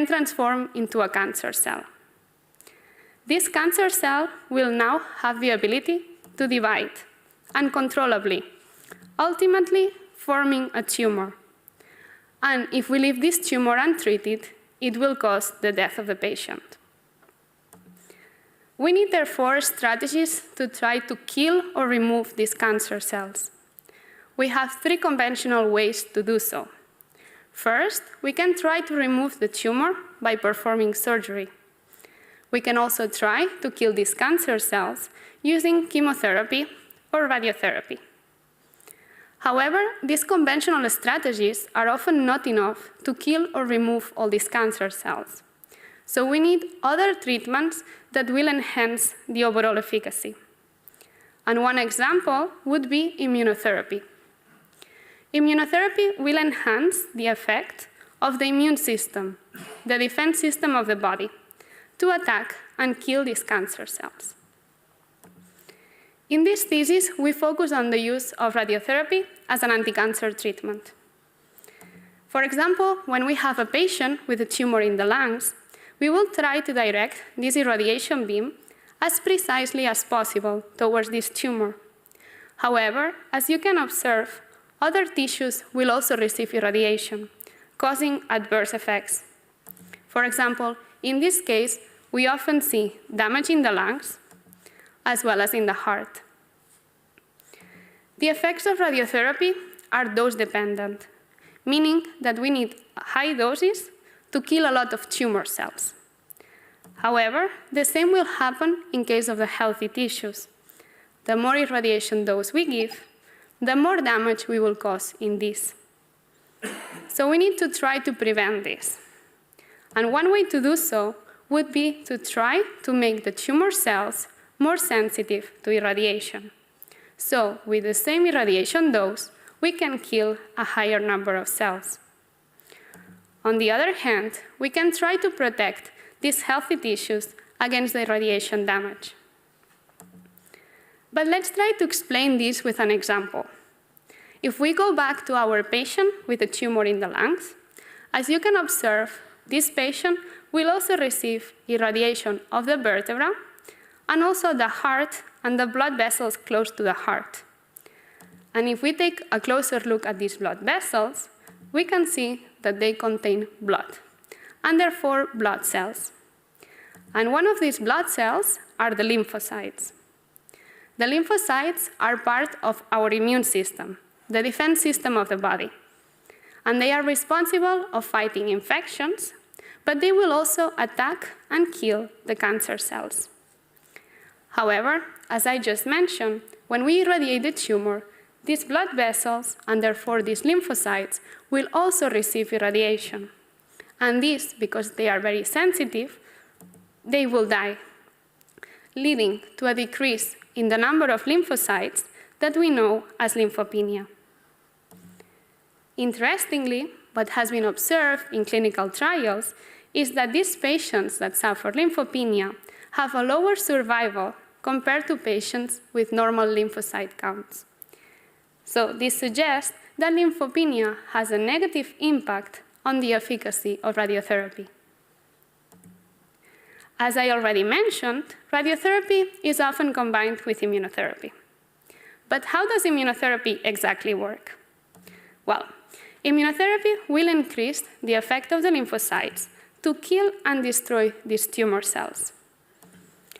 transform into a cancer cell. This cancer cell will now have the ability to divide uncontrollably, ultimately forming a tumor. And if we leave this tumor untreated, it will cause the death of the patient. We need, therefore, strategies to try to kill or remove these cancer cells. We have 3 conventional ways to do so. First, we can try to remove the tumor by performing surgery. We can also try to kill these cancer cells using chemotherapy or radiotherapy. However, these conventional strategies are often not enough to kill or remove all these cancer cells. So we need other treatments that will enhance the overall efficacy. And one example would be immunotherapy. Immunotherapy will enhance the effect of the immune system, the defense system of the body, to attack and kill these cancer cells. In this thesis, we focus on the use of radiotherapy as an anti-cancer treatment. For example, when we have a patient with a tumor in the lungs, we will try to direct this irradiation beam as precisely as possible towards this tumor. However, as you can observe, other tissues will also receive irradiation, causing adverse effects. For example, in this case, we often see damage in the lungs, as well as in the heart. The effects of radiotherapy are dose-dependent, meaning that we need high doses to kill a lot of tumor cells. However, the same will happen in case of the healthy tissues. The more irradiation dose we give, the more damage we will cause in these. So we need to try to prevent this. And one way to do so would be to try to make the tumor cells more sensitive to irradiation. So with the same irradiation dose, we can kill a higher number of cells. On the other hand, we can try to protect these healthy tissues against the radiation damage. But let's try to explain this with an example. If we go back to our patient with a tumor in the lungs, as you can observe, this patient will also receive irradiation of the vertebra and also the heart and the blood vessels close to the heart. And if we take a closer look at these blood vessels, we can see that they contain blood, and therefore blood cells. And one of these blood cells are the lymphocytes. The lymphocytes are part of our immune system, the defense system of the body. And they are responsible for fighting infections, but they will also attack and kill the cancer cells. However, as I just mentioned, when we irradiate the tumor, these blood vessels, and therefore these lymphocytes, will also receive irradiation. And this, because they are very sensitive, they will die, leading to a decrease in the number of lymphocytes that we know as lymphopenia. Interestingly, what has been observed in clinical trials is that these patients that suffer lymphopenia have a lower survival compared to patients with normal lymphocyte counts. So this suggests that lymphopenia has a negative impact on the efficacy of radiotherapy. As I already mentioned, radiotherapy is often combined with immunotherapy. But how does immunotherapy exactly work? Well, immunotherapy will increase the effect of the lymphocytes to kill and destroy these tumor cells.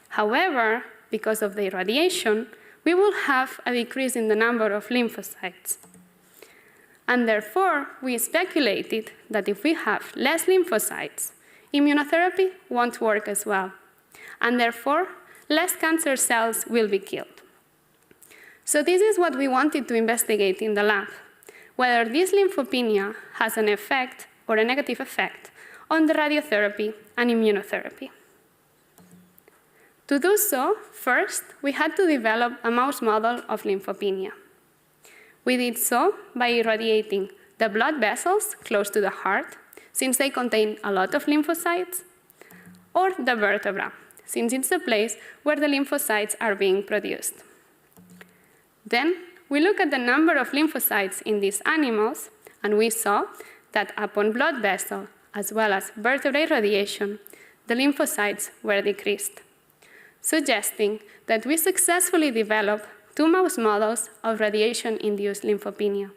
However, because of the irradiation, we will have a decrease in the number of lymphocytes. And therefore, we speculated that if we have less lymphocytes, immunotherapy won't work as well. And therefore, less cancer cells will be killed. So this is what we wanted to investigate in the lab, whether this lymphopenia has an effect or a negative effect on the radiotherapy and immunotherapy. To do so, first, we had to develop a mouse model of lymphopenia. We did so by irradiating the blood vessels close to the heart, since they contain a lot of lymphocytes, or the vertebra, since it's the place where the lymphocytes are being produced. Then, we look at the number of lymphocytes in these animals, and we saw that upon blood vessel as well as vertebrate radiation, the lymphocytes were decreased, suggesting that we successfully developed 2 mouse models of radiation-induced lymphopenia.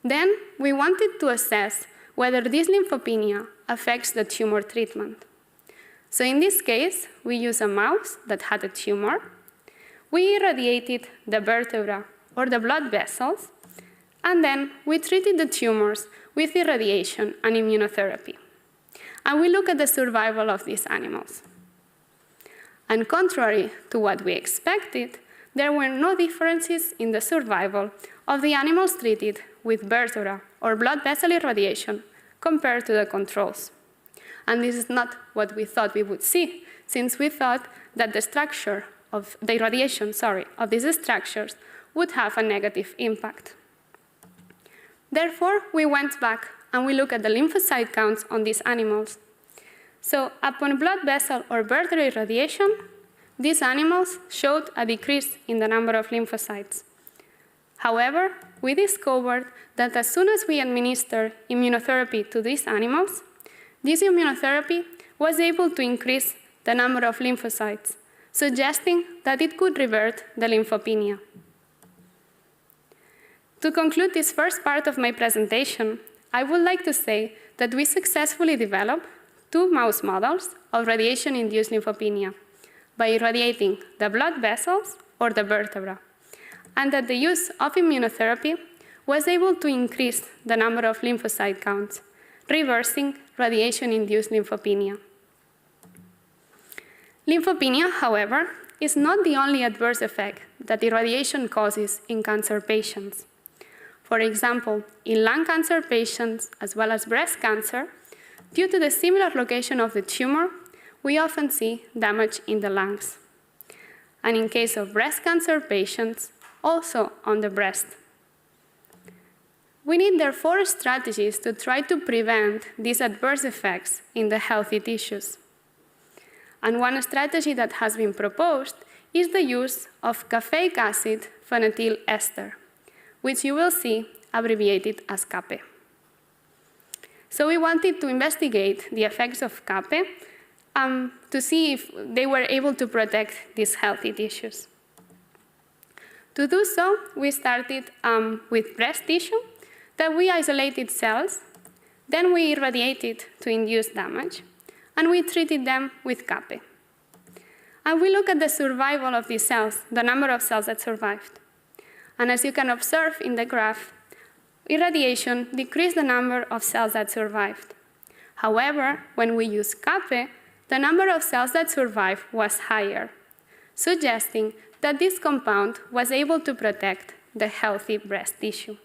Then, we wanted to assess whether this lymphopenia affects the tumor treatment. So in this case, we used a mouse that had a tumor. We irradiated the vertebra or the blood vessels, and then we treated the tumors with irradiation and immunotherapy. And we look at the survival of these animals. And contrary to what we expected, there were no differences in the survival of the animals treated with vertebra or blood vessel irradiation compared to the controls. And this is not what we thought we would see, since we thought that the structure of the irradiation, of these structures would have a negative impact. Therefore, we went back and we looked at the lymphocyte counts on these animals. So upon blood vessel or vertebral irradiation, these animals showed a decrease in the number of lymphocytes. However, we discovered that as soon as we administered immunotherapy to these animals, this immunotherapy was able to increase the number of lymphocytes, suggesting that it could revert the lymphopenia. To conclude this first part of my presentation, I would like to say that we successfully developed 2 mouse models of radiation-induced lymphopenia by irradiating the blood vessels or the vertebra, and that the use of immunotherapy was able to increase the number of lymphocyte counts, reversing radiation-induced lymphopenia. Lymphopenia, however, is not the only adverse effect that irradiation causes in cancer patients. For example, in lung cancer patients, as well as breast cancer, due to the similar location of the tumor, we often see damage in the lungs. And in case of breast cancer patients, also on the breast. We need, therefore, strategies to try to prevent these adverse effects in the healthy tissues. And one strategy that has been proposed is the use of caffeic acid phenetyl ester, which you will see abbreviated as CAPE. So we wanted to investigate the effects of CAPE to see if they were able to protect these healthy tissues. To do so, we started with breast tissue that we isolated cells, then we irradiated to induce damage, and we treated them with CAPE. And we look at the survival of these cells, the number of cells that survived. And as you can observe in the graph, irradiation decreased the number of cells that survived. However, when we use CAPE, the number of cells that survived was higher, suggesting that this compound was able to protect the healthy breast tissue.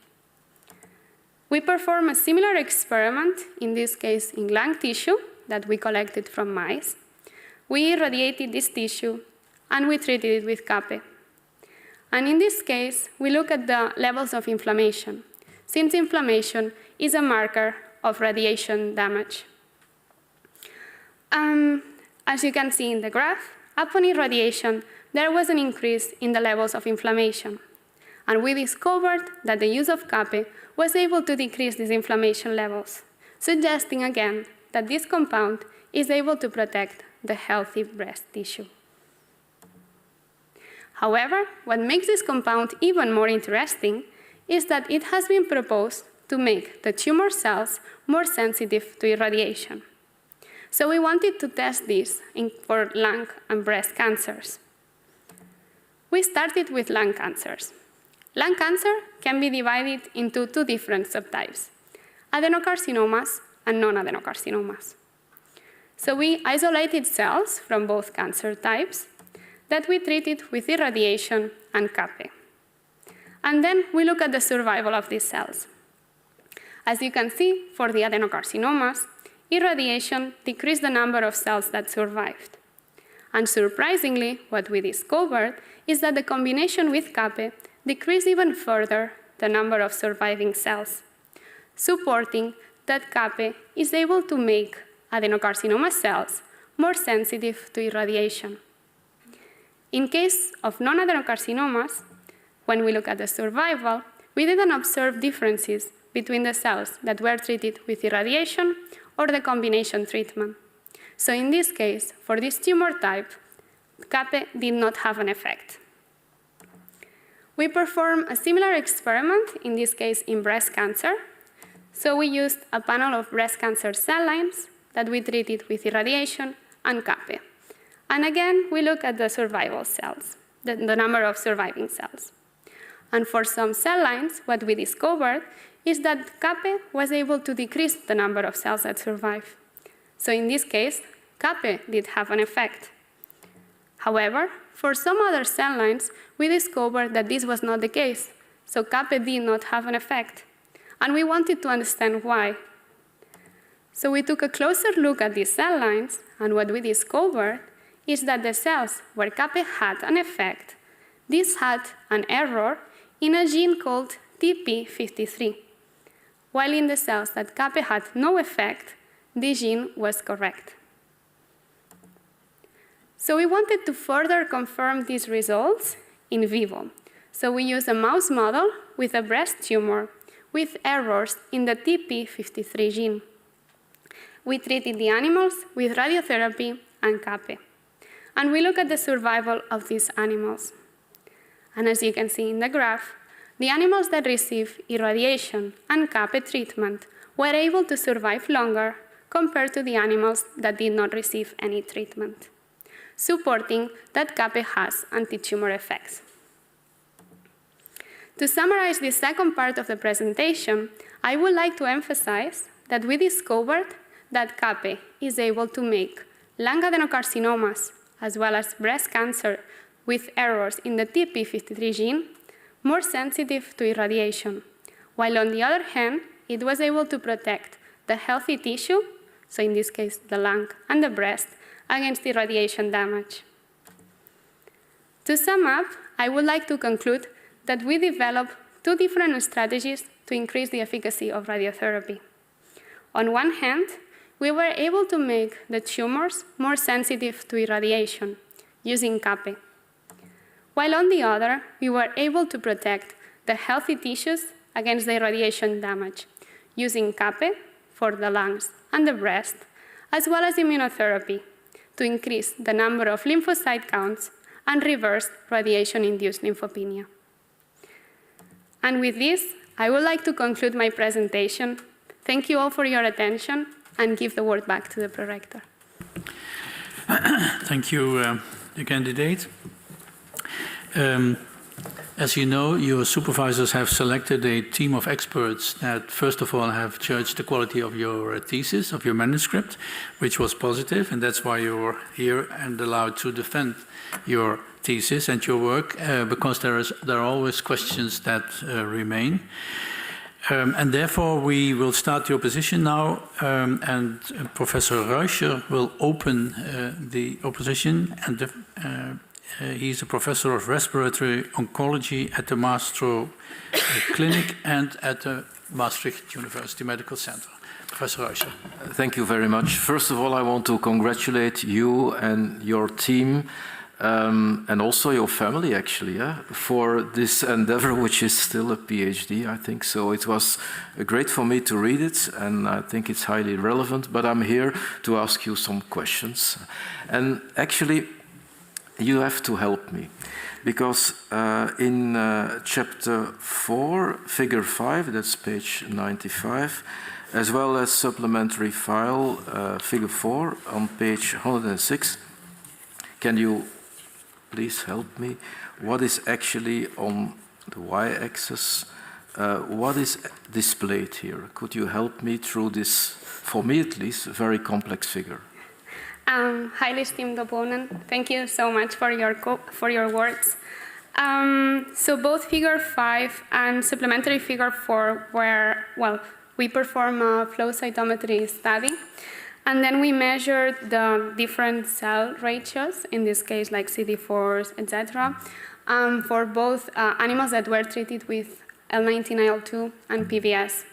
We performed a similar experiment, in this case in lung tissue, that we collected from mice. We irradiated this tissue, and we treated it with CAPE. And in this case, we look at the levels of inflammation, since inflammation is a marker of radiation damage. As you can see in the graph, upon irradiation, there was an increase in the levels of inflammation. And we discovered that the use of CAPE was able to decrease these inflammation levels, suggesting again that this compound is able to protect the healthy breast tissue. However, what makes this compound even more interesting is that it has been proposed to make the tumor cells more sensitive to irradiation. So we wanted to test this for lung and breast cancers. We started with lung cancers. Lung cancer can be divided into 2 different subtypes, adenocarcinomas and non-adenocarcinomas. So we isolated cells from both cancer types that we treated with irradiation and CAPE. And then we look at the survival of these cells. As you can see, for the adenocarcinomas, irradiation decreased the number of cells that survived. And surprisingly, what we discovered is that the combination with CAPE decreased even further the number of surviving cells, supporting that CAPE is able to make adenocarcinoma cells more sensitive to irradiation. In case of non-adenocarcinomas, when we look at the survival, we didn't observe differences between the cells that were treated with irradiation or the combination treatment. So in this case, for this tumor type, CAPE did not have an effect. We performed a similar experiment, in this case in breast cancer. So we used a panel of breast cancer cell lines that we treated with irradiation and CAPE. And again, we look at the survival cells, the number of surviving cells. And for some cell lines, what we discovered is that CAPE was able to decrease the number of cells that survive. So in this case, CAPE did have an effect. However, for some other cell lines, we discovered that this was not the case. So CAPE did not have an effect. And we wanted to understand why. So we took a closer look at these cell lines, and what we discovered is that the cells where CAPE had an effect, this had an error in a gene called TP53, while in the cells that CAPE had no effect, the gene was correct. So we wanted to further confirm these results in vivo. So we used a mouse model with a breast tumor with errors in the TP53 gene. We treated the animals with radiotherapy and CAPE. And we look at the survival of these animals. And as you can see in the graph, the animals that received irradiation and CAPE treatment were able to survive longer compared to the animals that did not receive any treatment, supporting that CAPE has anti-tumor effects. To summarize the second part of the presentation, I would like to emphasize that we discovered that CAPE is able to make lung adenocarcinomas, as well as breast cancer with errors in the TP53 gene, more sensitive to irradiation, while on the other hand, it was able to protect the healthy tissue, so in this case the lung and the breast, against irradiation damage. To sum up, I would like to conclude that we developed two different strategies to increase the efficacy of radiotherapy. On one hand, we were able to make the tumors more sensitive to irradiation using CAPE, while on the other, we were able to protect the healthy tissues against the irradiation damage using CAPE for the lungs and the breast, as well as immunotherapy to increase the number of lymphocyte counts and reverse radiation-induced lymphopenia. And with this, I would like to conclude my presentation. Thank you all for your attention, and give the word back to the prorector. Thank you, the candidate. As you know, your supervisors have selected a team of experts that, first of all, have judged the quality of your thesis, of your manuscript, which was positive, and that's why you're here and allowed to defend your thesis and your work, because there are always questions that remain. And therefore, we will start the opposition now, and Professor Reuscher will open the opposition. And he's a professor of respiratory oncology at the Maastricht Clinic and at the Maastricht University Medical Center. Professor Reuscher. Thank you very much. First of all, I want to congratulate you and your team, and also your family, actually, for this endeavor, which is still a PhD, I think. So it was great for me to read it, and I think it's highly relevant. But I'm here to ask you some questions. And actually, you have to help me, because in chapter 4, figure 5, that's page 95, as well as supplementary file, figure 4, on page 106, can you please help me? What is actually on the y-axis? What is displayed here? Could you help me through this, for me at least, very complex figure? Highly esteemed opponent, thank you so much for your words. So both figure 5 and supplementary figure 4 were, well, we performed a flow cytometry study. And then we measured the different cell ratios, in this case like CD4s, etc., for both animals that were treated with L19IL2 and PBS.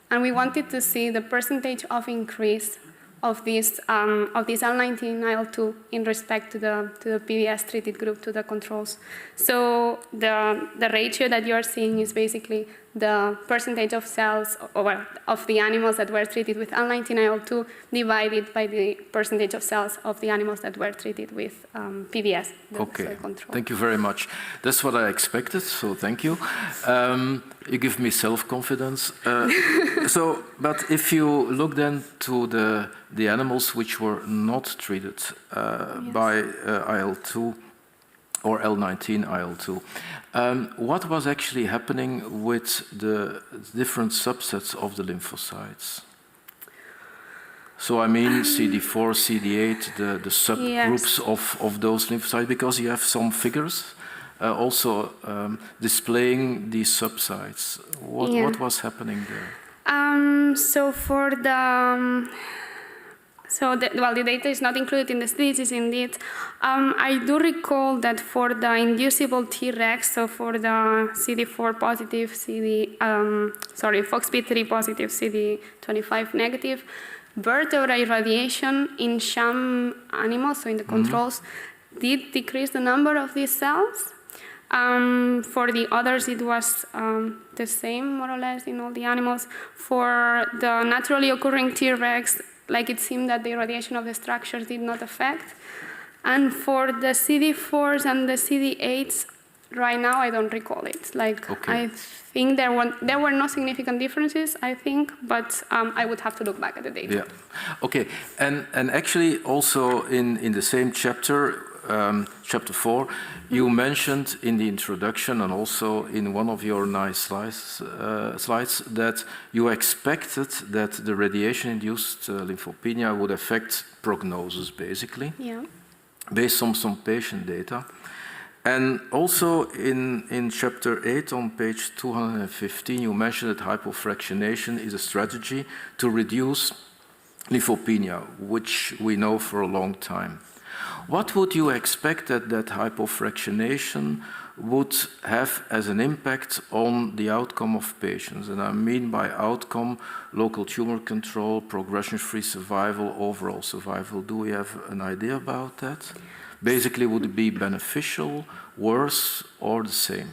And we wanted to see the percentage of increase of this L19IL2 in respect to the PBS treated group, to the controls. So the ratio that you are seeing is basically the percentage of cells or of the animals that were treated with L19IL2 divided by the percentage of cells of the animals that were treated with PBS, the soy control. Thank you very much. That's what I expected, so thank you. You give me self-confidence. But if you look then to the animals which were not treated by IL-2 or L19IL2, what was actually happening with the different subsets of the lymphocytes? So I mean CD4, CD8, the subgroups of those lymphocytes, because you have some figures also displaying these subsites. What was happening there? The data is not included in the thesis indeed. I do recall that for the inducible Tregs, so for the CD4 positive, FOXP3 positive, CD25 negative, vertebral irradiation in sham animals, so in the controls, did decrease the number of these cells. For the others, it was the same, more or less, in all the animals. For the naturally occurring Tregs, like it seemed that the irradiation of the structures did not affect. And for the CD4s and the CD8s, right now I don't recall it. I think there were no significant differences, I think, but I would have to look back at the data. Yeah. Okay. And actually also in the same chapter, chapter 4, you mentioned in the introduction and also in one of your nice slides that you expected that the radiation-induced lymphopenia would affect prognosis, basically, based on some patient data. And also in chapter 8 on page 215, you mentioned that hypofractionation is a strategy to reduce lymphopenia, which we know for a long time. What would you expect that hypofractionation would have as an impact on the outcome of patients? And I mean by outcome, local tumor control, progression-free survival, overall survival. Do we have an idea about that? Basically, would it be beneficial, worse, or the same?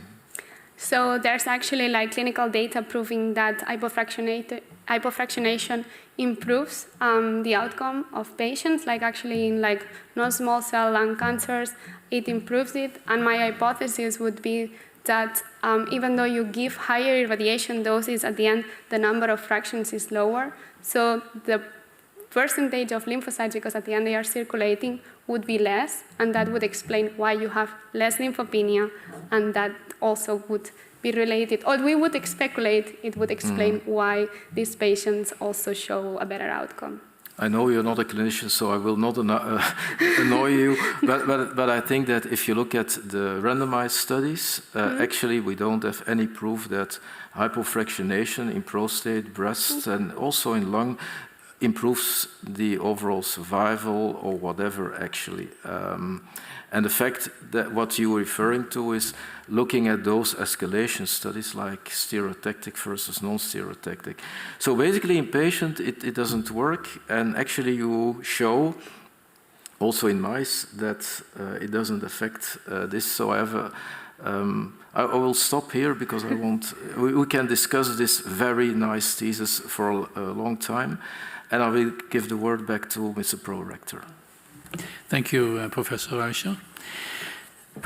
So there's actually clinical data proving that hypofractionation improves the outcome of patients, actually in non-small cell lung cancers, it improves it. And my hypothesis would be that even though you give higher irradiation doses, at the end, the number of fractions is lower. So the percentage of lymphocytes, because at the end they are circulating, would be less, and that would explain why you have less lymphopenia, and that also would be related, or we would speculate it would explain why these patients also show a better outcome. I know you're not a clinician, so I will not annoy you, but I think that if you look at the randomized studies, actually we don't have any proof that hypofractionation in prostate, breast, and also in lung improves the overall survival or whatever, actually. And the fact that what you're referring to is looking at those escalation studies like stereotactic versus non-stereotactic. So basically in patient, it doesn't work, and actually you show also in mice that it doesn't affect this. So I have I will stop here because we can discuss this very nice thesis for a long time, and I will give the word back to Mr. Pro-Rector. Thank you, Professor Reicher.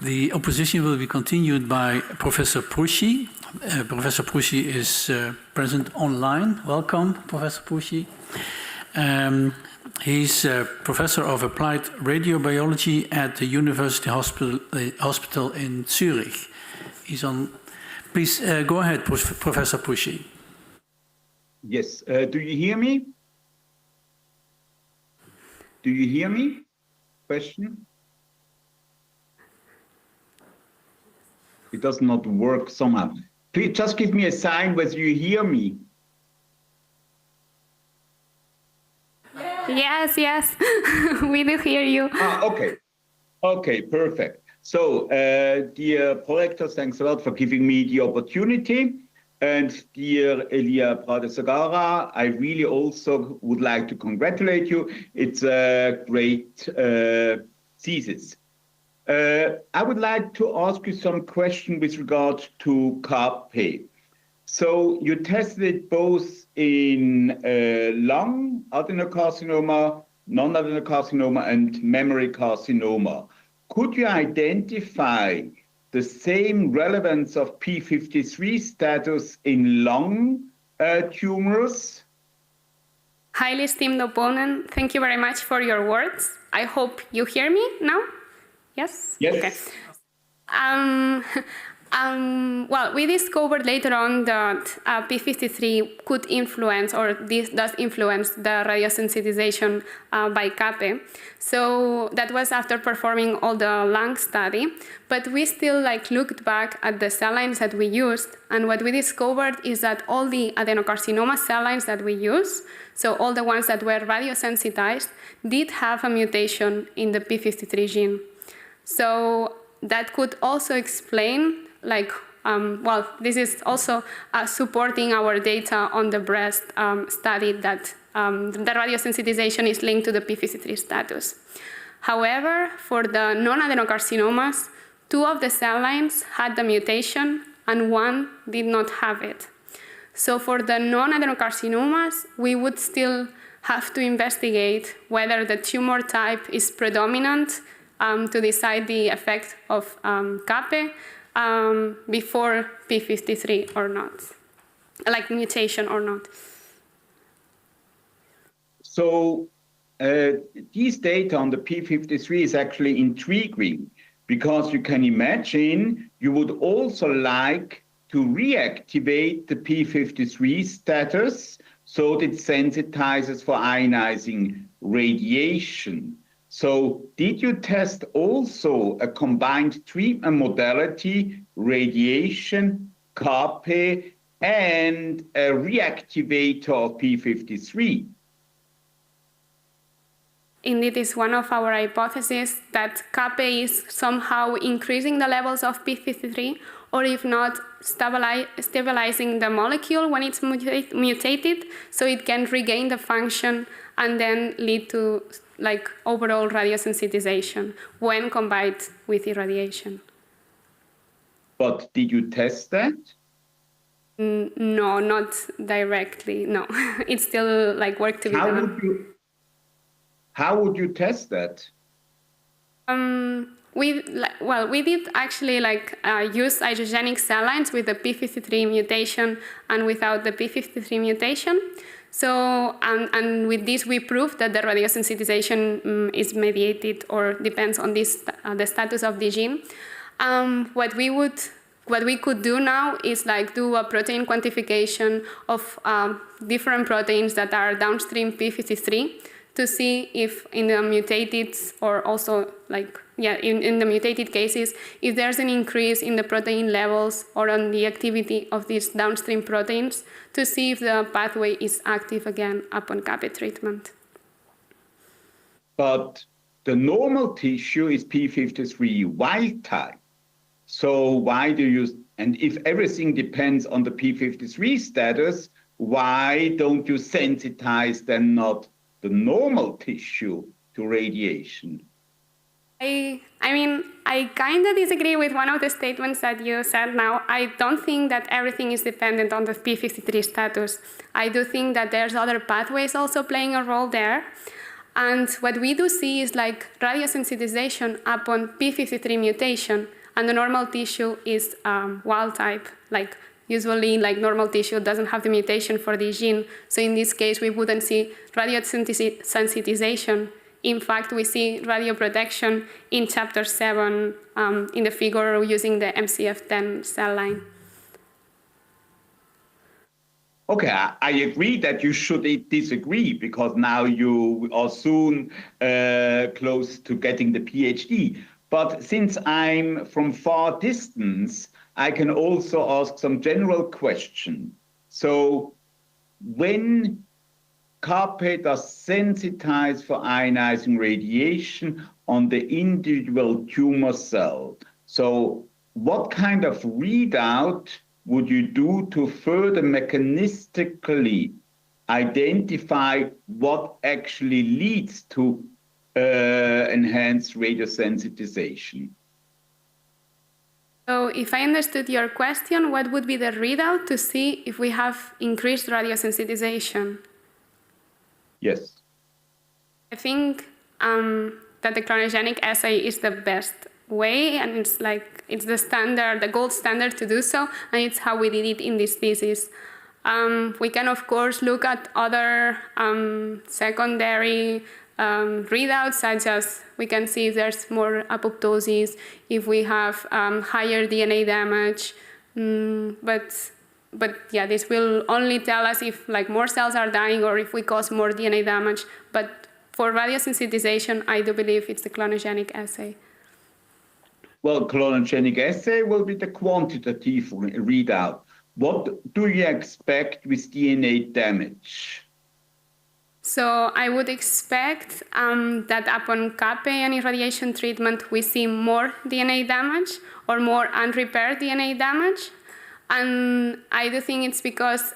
The opposition will be continued by Professor Pushy. Professor Pushy is present online. Welcome, Professor Pushy. He's a professor of applied radiobiology at the University Hospital in Zurich. He's on. Please go ahead, Professor Pushy. Yes. Do you hear me? Do you hear me? Question? It does not work somehow. Please just give me a sign whether you hear me. Yes, yes, we do hear you. Okay. Okay, perfect. So, dear Pro-Rector, thanks a lot for giving me the opportunity. And dear Èlia Prades Sagarra, I really also would like to congratulate you. It's a great thesis. I would like to ask you some question with regard to CARPE. So you tested it both in lung adenocarcinoma, non-adenocarcinoma, and memory carcinoma. Could you identify the same relevance of p53 status in lung tumors? Highly esteemed opponent, thank you very much for your words. I hope you hear me now. Yes? Yes. Okay. Well, we discovered later on that p53 could influence, or this does influence, the radiosensitization by CAPE. So that was after performing all the lung study. But we still looked back at the cell lines that we used, and what we discovered is that all the adenocarcinoma cell lines that we use, so all the ones that were radiosensitized, did have a mutation in the p53 gene. So that could also explain, well, this is also supporting our data on the breast study that the radiosensitization is linked to the p53 status. However, for the non-adenocarcinomas, 2 of the cell lines had the mutation and 1 did not have it. So for the non-adenocarcinomas, we would still have to investigate whether the tumor type is predominant to decide the effect of CAPE before p53 or not, mutation or not. So these data on the p53 is actually intriguing, because you can imagine you would also like to reactivate the p53 status so that it sensitizes for ionizing radiation. So did you test also a combined treatment modality, radiation, CAPE, and a reactivator of p53? Indeed, it's one of our hypotheses that CAPE is somehow increasing the levels of p53, or if not, stabilizing the molecule when it's mutated, so it can regain the function and then lead to overall radiosensitization when combined with irradiation. But did you test that? No, not directly, no. It's still work to be done. How would you test that? We did actually use isogenic cell lines with the p53 mutation and without the p53 mutation. So, and with this we proved that the radiosensitization is mediated or depends on this, the status of the gene. What we could do now is do a protein quantification of different proteins that are downstream p53 to see if in the mutated, or also in the mutated cases, if there's an increase in the protein levels or on the activity of these downstream proteins, to see if the pathway is active again upon CAPE treatment. But the normal tissue is p53 wild type. So why do you, and if everything depends on the p53 status, why don't you sensitize then not the normal tissue to radiation? I mean, I kind of disagree with one of the statements that you said now. I don't think that everything is dependent on the p53 status. I do think that there's other pathways also playing a role there. And what we do see is radiosensitization upon p53 mutation, and the normal tissue is wild type. Usually, normal tissue doesn't have the mutation for the gene. So in this case, we wouldn't see radiosensitization. In fact, we see radioprotection in chapter 7 in the figure using the MCF10 cell line. Okay, I agree that you should disagree, because now you are soon close to getting the PhD. But since I'm from far distance, I can also ask some general question. So when CAPE does sensitize for ionizing radiation on the individual tumor cell, so what kind of readout would you do to further mechanistically identify what actually leads to enhanced radiosensitization? So if I understood your question, what would be the readout to see if we have increased radiosensitization? Yes. I think that the clonogenic assay is the best way, and it's the standard, the gold standard to do so, and it's how we did it in this thesis. We can, of course, look at other secondary readouts, such as we can see if there's more apoptosis, if we have higher DNA damage, but yeah, this will only tell us if more cells are dying or if we cause more DNA damage. But for radiosensitization, I do believe it's the clonogenic assay. Well, clonogenic assay will be the quantitative readout. What do you expect with DNA damage? So I would expect that upon CAPE and irradiation treatment, we see more DNA damage or more unrepaired DNA damage. And I do think it's because,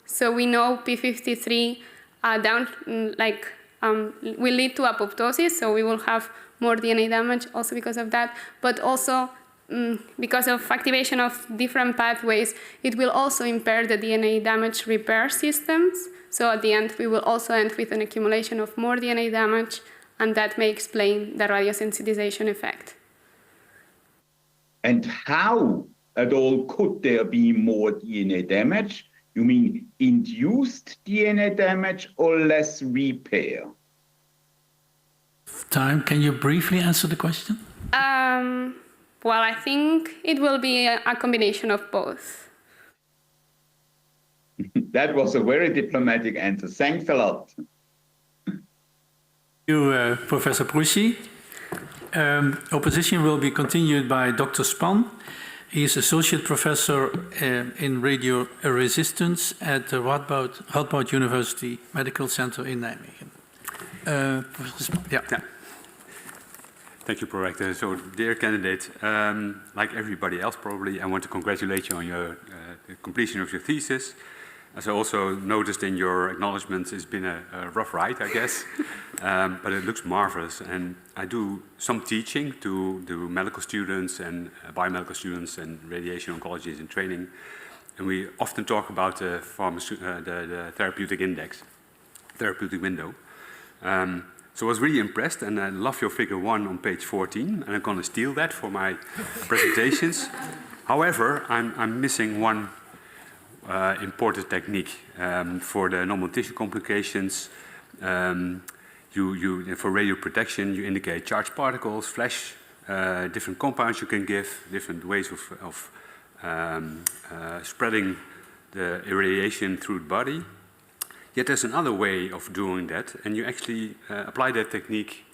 so we know P53 will lead to apoptosis, so we will have more DNA damage also because of that, but also because of activation of different pathways, it will also impair the DNA damage repair systems. So at the end, we will also end with an accumulation of more DNA damage, and that may explain the radiosensitization effect. And how at all could there be more DNA damage? You mean induced DNA damage or less repair? Time, can you briefly answer the question? Well, I think it will be a combination of both. That was a very diplomatic answer. Thanks a lot. You, Professor Prussi. Opposition will be continued by Dr. Span. He is Associate Professor in Radio Resistance at the Radboud University Medical Center in Nijmegen. Professor Span, yeah. Thank you, Prorector. So, dear candidate, like everybody else probably, I want to congratulate you on your completion of your thesis. As I also noticed in your acknowledgements, it's been a rough ride, I guess, but it looks marvelous. And I do some teaching to medical students and biomedical students and radiation oncologists in training. And we often talk about the therapeutic index, therapeutic window. So I was really impressed, and I love your figure 1 on page 14, and I'm going to steal that for my presentations. However, I'm missing one important technique for the normal tissue complications. For radioprotection, you indicate charged particles, flash, different compounds you can give, different ways of spreading the irradiation through the body. Yet there's another way of doing that, and you actually apply that technique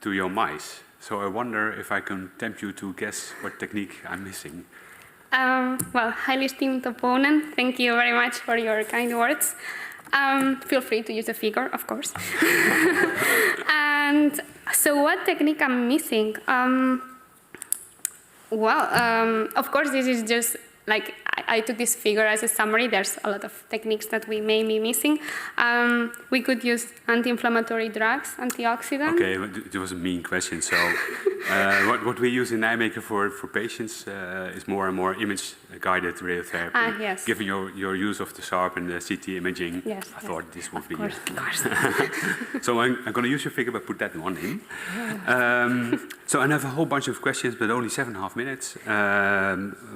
to your mice. So I wonder if I can tempt you to guess what technique I'm missing. Well, highly esteemed opponent, thank you very much for your kind words. Feel free to use a figure, of course. And so what technique I'm missing? Of course, this is just like I took this figure as a summary. There's a lot of techniques that we may be missing. We could use anti-inflammatory drugs, antioxidants. Okay, it was a mean question. So what we use in Nijmegen for patients is more and more image-guided radiotherapy. Yes. Given your use of the SARP and the CT imaging, yes, I thought this would be it. Of course. So I'm going to use your figure, but put that one in. So I have a whole bunch of questions, but only 7.5 minutes,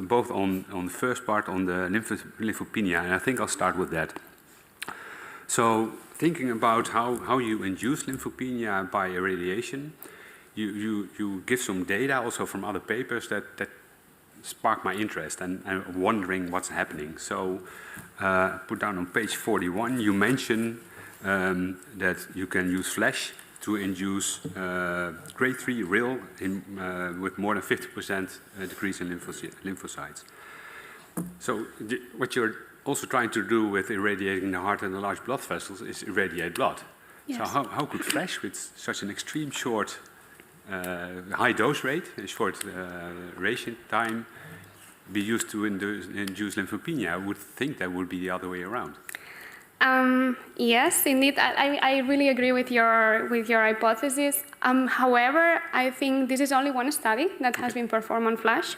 both on the first part on the lymphopenia, and I think I'll start with that. So thinking about how you induce lymphopenia by irradiation, you give some data also from other papers that spark my interest, and I'm wondering what's happening. So put down on page 41, you mention that you can use flash to induce grade 3 RIL with more than 50% decrease in lymphocytes. So what you're also trying to do with irradiating the heart and the large blood vessels is irradiate blood. Yes. So how could flash with such an extreme short, high dose rate, a short radiation time, be used to induce lymphopenia? I would think that would be the other way around. Yes, indeed. I really agree with your hypothesis. However, I think this is only one study that has been performed on flash.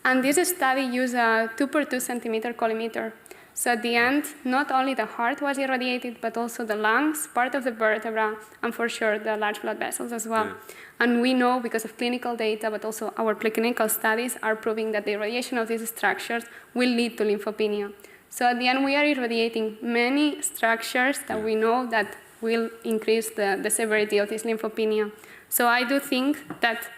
And this study used a 2 × 2 centimeter collimeter. So at the end, not only the heart was irradiated, but also the lungs, part of the vertebra, and for sure the large blood vessels as well. Yeah. And we know, because of clinical data, but also our preclinical studies are proving that the irradiation of these structures will lead to lymphopenia. So at the end, we are irradiating many structures that we know that will increase the severity of this lymphopenia. So I do think that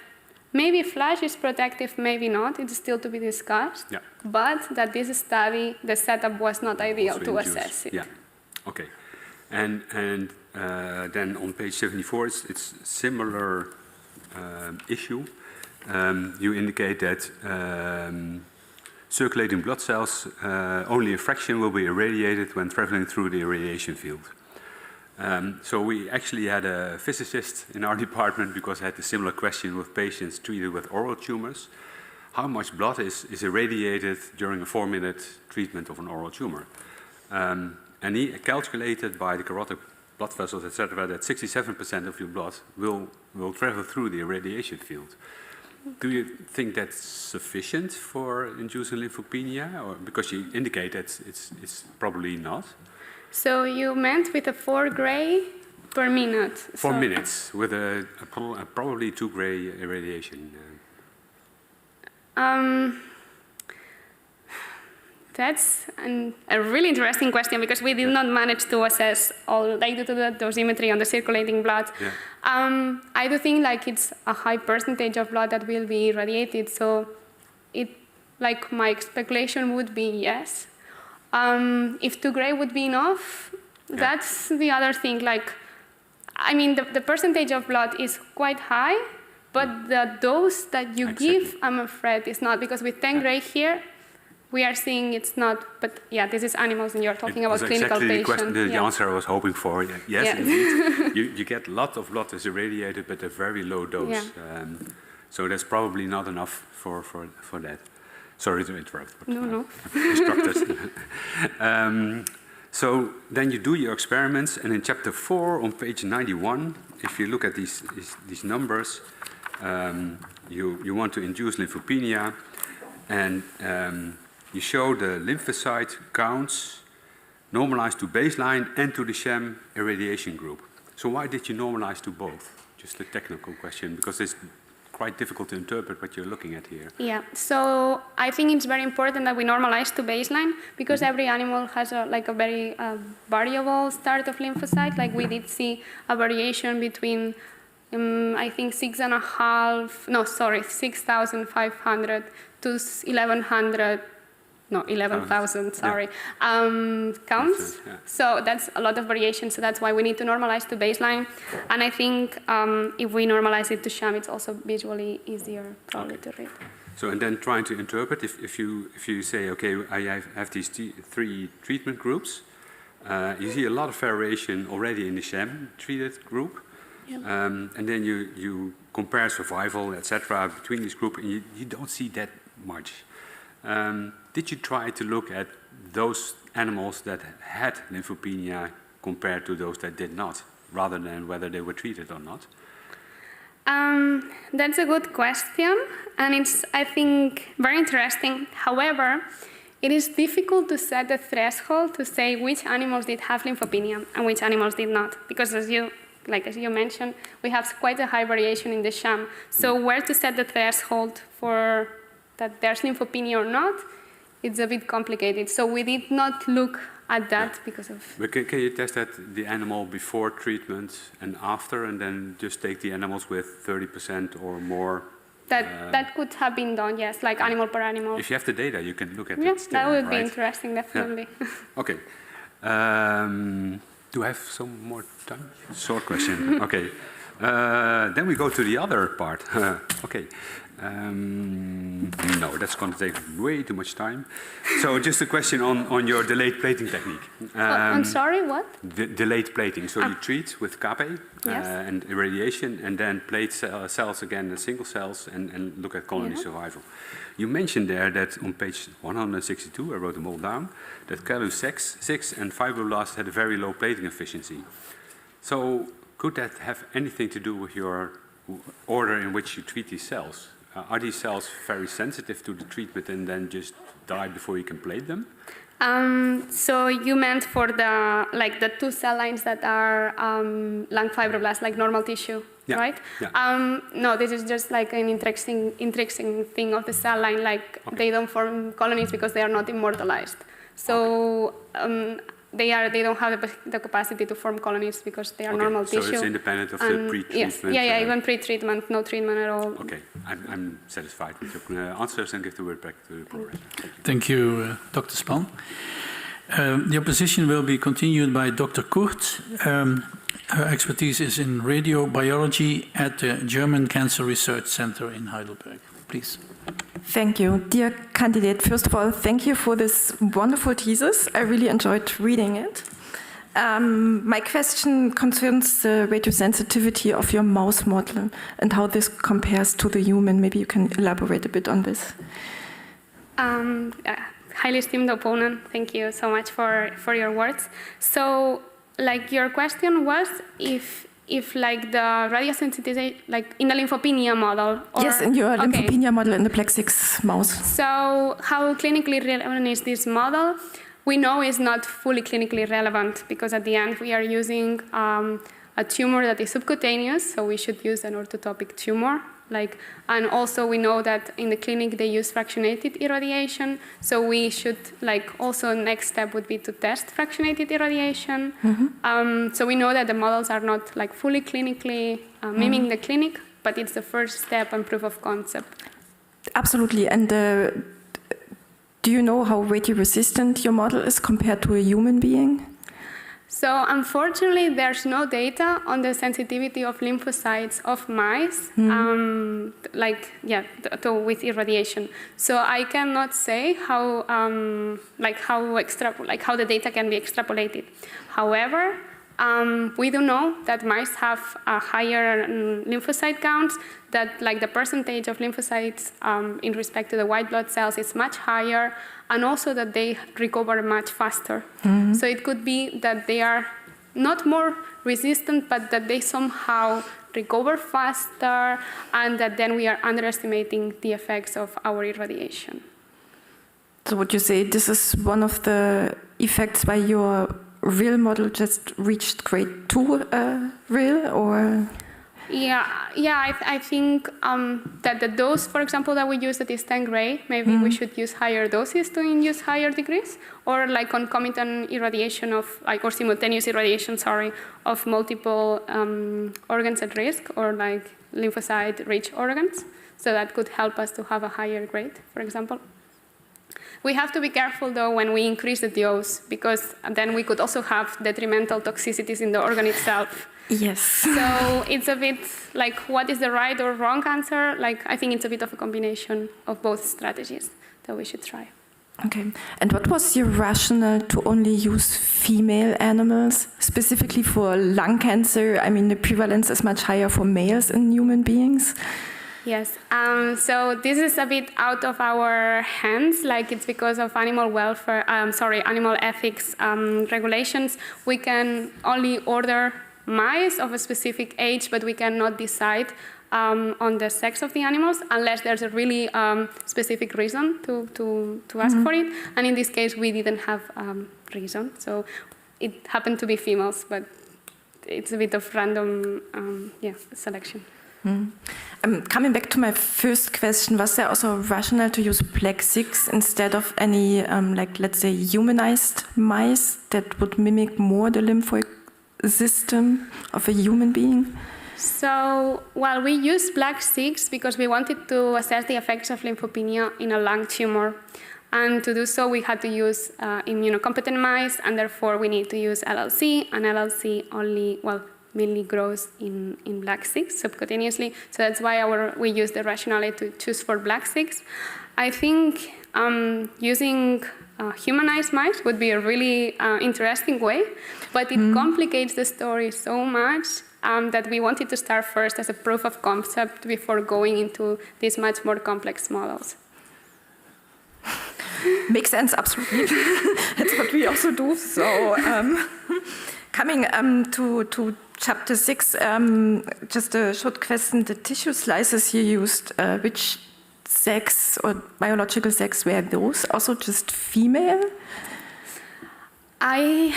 maybe flash is protective, maybe not. It's still to be discussed. Yeah. But that this study, the setup was not ideal to assess it. Yeah. Okay. And then on page 74, it's similar issue. You indicate that circulating blood cells, only a fraction will be irradiated when traveling through the irradiation field. So we actually had a physicist in our department because I had a similar question with patients treated with oral tumors. How much blood is irradiated during a 4-minute treatment of an oral tumor? And he calculated by the carotid blood vessels, etc., that 67% of your blood will travel through the irradiation field. Do you think that's sufficient for inducing lymphopenia? Or because you indicate that it's probably not? So you meant with a 4 gray per minute? 4 minutes with a probably 2 gray irradiation. That's a really interesting question because we did not manage to assess all due to the dosimetry on the circulating blood. Yeah. I do think like it's a high percentage of blood that will be irradiated, so my speculation would be yes. If 2 gray would be enough, that's the other thing. I mean, the percentage of blood is quite high, but the dose that you give, I'm afraid, is not, because with 10 gray here, we are seeing it's not, but yeah, this is animals and you're talking about clinical patients. The answer I was hoping for. Yes, indeed. you get a lot of blood is irradiated, but a very low dose. Yeah. So that's probably not enough for that. Sorry to interrupt. But, no. Instructors. So then you do your experiments, and in chapter 4 on page 91, if you look at these numbers, you want to induce lymphopenia, and you show the lymphocyte counts normalized to baseline and to the sham irradiation group. So why did you normalize to both? Just a technical question, because it's quite difficult to interpret what you're looking at here. Yeah, so I think it's very important that we normalize to baseline, because every animal has a very variable start of lymphocyte. Like we did see a variation between I think 6,500 to 1,100. No, 11,000, sorry, counts. Yeah. So that's a lot of variation, so that's why we need to normalize to baseline. And I think if we normalize it to sham, it's also visually easier probably to read. So, and then trying to interpret, if you say, okay, I have these 3 treatment groups, you see a lot of variation already in the sham treated group. Yep. And then you compare survival, etc., between these groups, and you don't see that much. Did you try to look at those animals that had lymphopenia compared to those that did not, rather than whether they were treated or not? That's a good question, and it's, I think, very interesting. However, it is difficult to set a threshold to say which animals did have lymphopenia and which animals did not, because as you mentioned, we have quite a high variation in the sham. So where to set the threshold for that there's lymphopenia or not, it's a bit complicated. So we did not look at that because of... But can you test that the animal before treatment and after, and then just take the animals with 30% or more? That could have been done, yes, like animal per animal. If you have the data, you can look at it still, that would be interesting, definitely. Yeah. Okay. Do I have some more time? Short question. Okay. Then we go to the other part. Okay. No, that's going to take way too much time. So just a question on your delayed plating technique. I'm sorry, what? Delayed plating. So you treat with CAPE and irradiation, and then plate cells again, single cells, and look at colony survival. You mentioned there that on page 162, I wrote them all down, that Calu-6 and fibroblasts had a very low plating efficiency. So could that have anything to do with your order in which you treat these cells? are these cells very sensitive to the treatment and then just die before you can plate them? So you meant for the two cell lines that are lung fibroblasts, like normal tissue, right? Yeah. No, this is just like an interesting thing of the cell line. Like they don't form colonies because they are not immortalized. So they don't have the capacity to form colonies because they are normal tissue. So it's independent of the pre-treatment? Yes. Even pre-treatment, no treatment at all. Okay, I'm satisfied with your answers and give the word back to the program. Thank you, Dr. Span. Your position will be continued by Dr. Kurt. Her expertise is in radiobiology at the German Cancer Research Center in Heidelberg. Please. Thank you. Dear candidate, first of all, thank you for this wonderful thesis. I really enjoyed reading it. My question concerns the radiosensitivity of your mouse model and how this compares to the human. Maybe you can elaborate a bit on this. Highly esteemed opponent, thank you so much for your words. So, like, your question was if like the radiosensitization, like in the lymphopenia model? Or, yes, in your lymphopenia model in the Plex 6 mouse. So how clinically relevant is this model? We know it's not fully clinically relevant because at the end we are using a tumor that is subcutaneous, so we should use an orthotopic tumor. And also we know that in the clinic they use fractionated irradiation, so we should, also next step would be to test fractionated irradiation. Mm-hmm. So we know that the models are not fully clinically mimicking the clinic, but it's the first step and proof of concept. Absolutely. And do you know how radio-resistant your model is compared to a human being? So unfortunately, there's no data on the sensitivity of lymphocytes of mice, with irradiation. So I cannot say how the data can be extrapolated. However, we do know that mice have higher lymphocyte counts, that the percentage of lymphocytes in respect to the white blood cells is much higher, and also that they recover much faster. Mm-hmm. So it could be that they are not more resistant, but that they somehow recover faster, and that then we are underestimating the effects of our irradiation. So would you say this is one of the effects why your real model just reached grade 2 real, or? I think that the dose, for example, that we use that is 10 gray, maybe we should use higher doses to induce higher degrees, or concomitant irradiation or simultaneous irradiation, of multiple organs at risk, or lymphocyte-rich organs. So that could help us to have a higher grade, for example. We have to be careful, though, when we increase the dose, because then we could also have detrimental toxicities in the organ itself. Yes. So it's a bit what is the right or wrong answer? I think it's a bit of a combination of both strategies that we should try. Okay. And what was your rationale to only use female animals, specifically for lung cancer? I mean, the prevalence is much higher for males in human beings. Yes, so this is a bit out of our hands, it's because of animal ethics regulations. We can only order mice of a specific age, but we cannot decide on the sex of the animals unless there's a really specific reason to ask for it. And in this case, we didn't have reason, so it happened to be females, but it's a bit of random selection. Coming back to my first question, was there also rationale to use Plex 6 instead of any, let's say, humanized mice that would mimic more the lymphoid system of a human being? So, we used Plex 6 because we wanted to assess the effects of lymphopenia in a lung tumor. And to do so, we had to use immunocompetent mice, and therefore we need to use LLC, and LLC only, mainly grows in Plex 6 subcutaneously. So that's why we use the rationale to choose for Plex 6. I think using humanized mice would be a really interesting way, but it complicates the story so much that we wanted to start first as a proof of concept before going into these much more complex models. Makes sense, absolutely. That's what we also do. So coming to chapter 6, just a short question. The tissue slices you used, which sex or biological sex were those? Also just female? I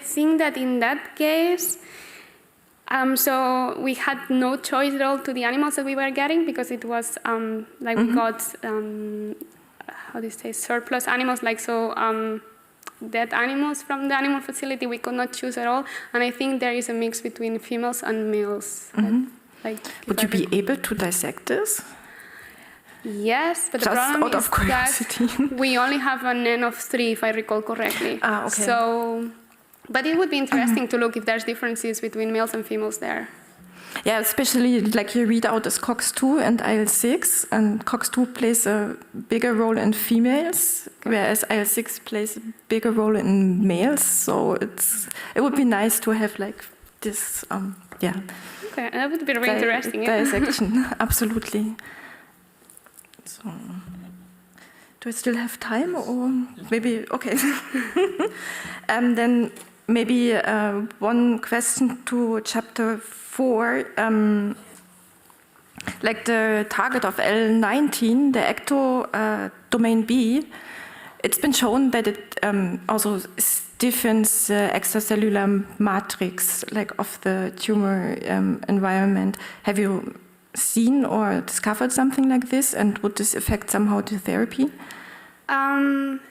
think that in that case, so we had no choice at all to the animals that we were getting, because it was like we got, how do you say, surplus animals, like so dead animals from the animal facility. We could not choose at all. And I think there is a mix between females and males. Would you be able to dissect this? Yes, but the Just problem out of is curiosity. that we only have an N of 3, if I recall correctly. Okay. So, but it would be interesting to look if there's differences between males and females there. Yeah, especially like you read out as COX-2 and IL-6, and COX-2 plays a bigger role in females, whereas IL-6 plays a bigger role in males. So it would be nice to have like this, yeah. Okay, that would be really interesting. Dissection, absolutely. So, do I still have time, or maybe okay? Then maybe one question to chapter 4, like the target of L19, the ecto domain B. It's been shown that it also stiffens extracellular matrix, like of the tumor environment. Have you seen or discovered something like this, and would this affect somehow the therapy?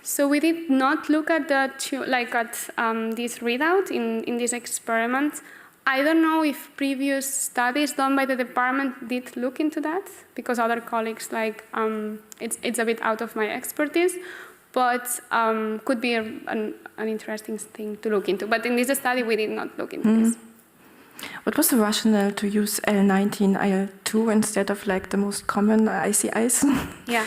So we did not look at this readout in this experiment. I don't know if previous studies done by the department did look into that, because other colleagues, like, it's a bit out of my expertise, but could be an interesting thing to look into. But in this study, we did not look into this. What was the rationale to use L19 IL-2 instead of like the most common ICIs? Yeah,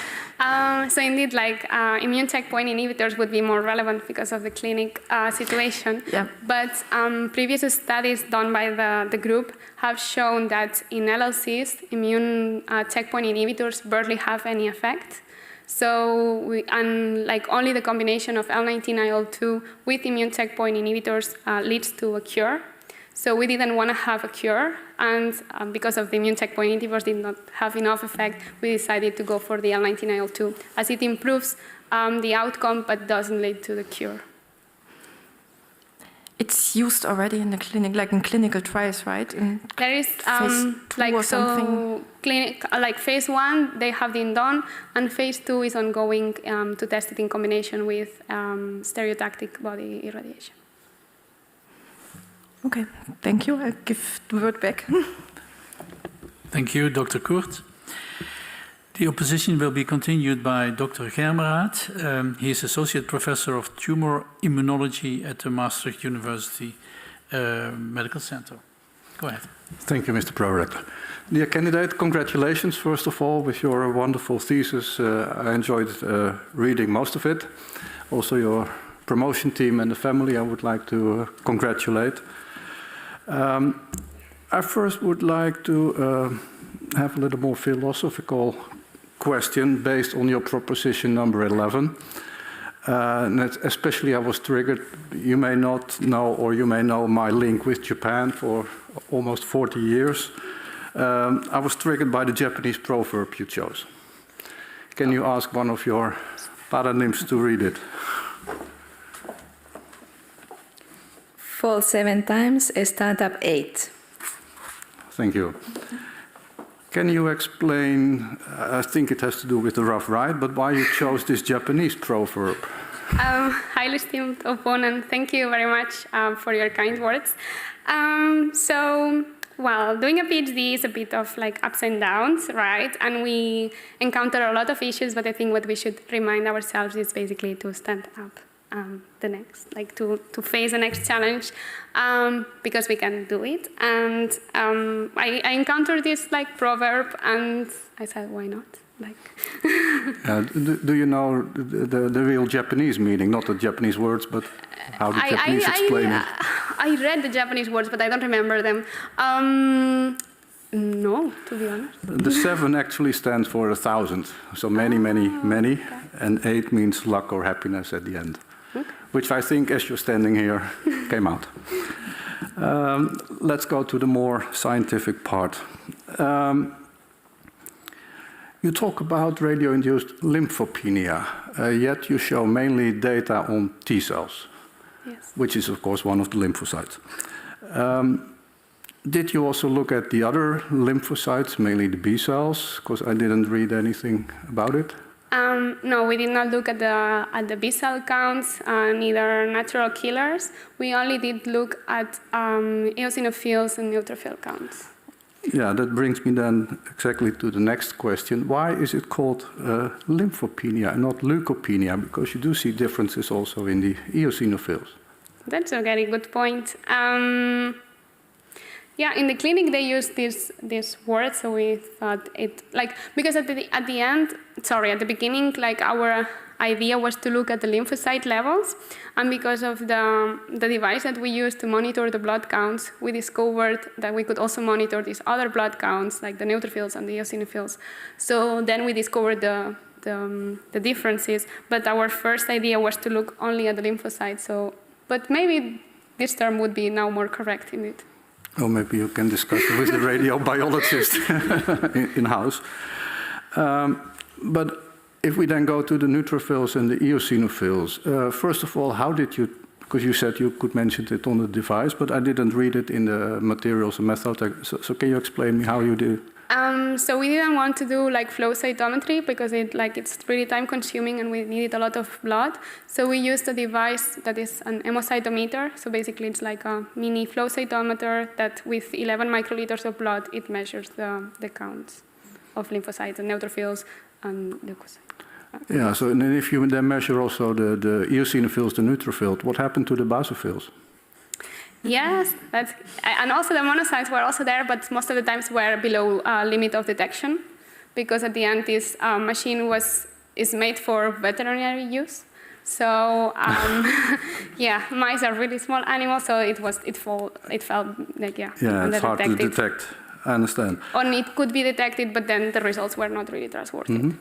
so indeed, like immune checkpoint inhibitors would be more relevant because of the clinic situation. Yeah. But previous studies done by the group have shown that in LLCs, immune checkpoint inhibitors barely have any effect. So only the combination of L19 IL-2 with immune checkpoint inhibitors leads to a cure. So we didn't want to have a cure, and because of the immune checkpoint inhibitors did not have enough effect, we decided to go for the L19 IL-2, as it improves the outcome but doesn't lead to the cure. It's used already in the clinic, like in clinical trials, right? There is phase 1 they have been done, and phase 2 is ongoing to test it in combination with stereotactic body irradiation. Okay, thank you. I'll give the word back. Thank you, Dr. Kurt. The opposition will be continued by Dr. Germeraat. He is Associate Professor of Tumor Immunology at the Maastricht University Medical Center. Go ahead. Thank you, Mr. Prorector. Dear candidate, congratulations, first of all, with your wonderful thesis. I enjoyed reading most of it. Also, your promotion team and the family, I would like to congratulate. I first would like to have a little more philosophical question based on your proposition number 11. Especially I was triggered, you may not know, or you may know my link with Japan for almost 40 years. I was triggered by the Japanese proverb you chose. Can you ask one of your paranymphs to read it? Fall 7 times, stand up 8. Thank you. Can you explain, I think it has to do with the Rough Ride, but why you chose this Japanese proverb? Highly esteemed opponent, thank you very much for your kind words. Well, doing a PhD is a bit of like ups and downs, right? And we encounter a lot of issues, but I think what we should remind ourselves is basically to stand up. To face the next challenge, because we can do it. And I encountered this like proverb, and I said, why not? Do you know the real Japanese meaning, not the Japanese words, but how the Japanese explain it? I read the Japanese words, but I don't remember them. No, to be honest. The 7 actually stands for 1,000, so many, many, okay. And 8 means luck or happiness at the end. Okay. Which I think, as you're standing here, came out. Let's go to the more scientific part. You talk about radio-induced lymphopenia, yet you show mainly data on T cells, Yes. which is, of course, one of the lymphocytes. Did you also look at the other lymphocytes, mainly the B cells? Because I didn't read anything about it. No, we did not look at the B cell counts, neither natural killers. We only did look at eosinophils and neutrophil counts. Yeah, that brings me then exactly to the next question. Why is it called lymphopenia and not leukopenia? Because you do see differences also in the eosinophils. That's a very good point. Yeah, in the clinic they use this word, so we thought it because at the beginning, like our idea was to look at the lymphocyte levels, and because of the device that we used to monitor the blood counts, we discovered that we could also monitor these other blood counts, like the neutrophils and the eosinophils. So then we discovered the differences, but our first idea was to look only at the lymphocytes. But maybe this term would be now more correct indeed. Or maybe you can discuss it with the radiobiologist in-house. But if we then go to the neutrophils and the eosinophils, first of all, how did you, because you said you could mention it on the device, but I didn't read it in the materials and method. So can you explain me how you did it? So we didn't want to do like flow cytometry because it's really time consuming and we needed a lot of blood. So we used a device that is an hemocytometer. So basically it's like a mini flow cytometer that with 11 microliters of blood, it measures the counts of lymphocytes and neutrophils and leukocytes. Yeah, so and then if you then measure also the eosinophils, the neutrophils, what happened to the basophils? Yes, and also the monocytes were also there, but most of the times were below limit of detection, because at the end this machine is made for veterinary use. So yeah, mice are really small animals, so it felt like it's hard to detect. I understand. Or it could be detected, but then the results were not really trustworthy. Mm-hmm.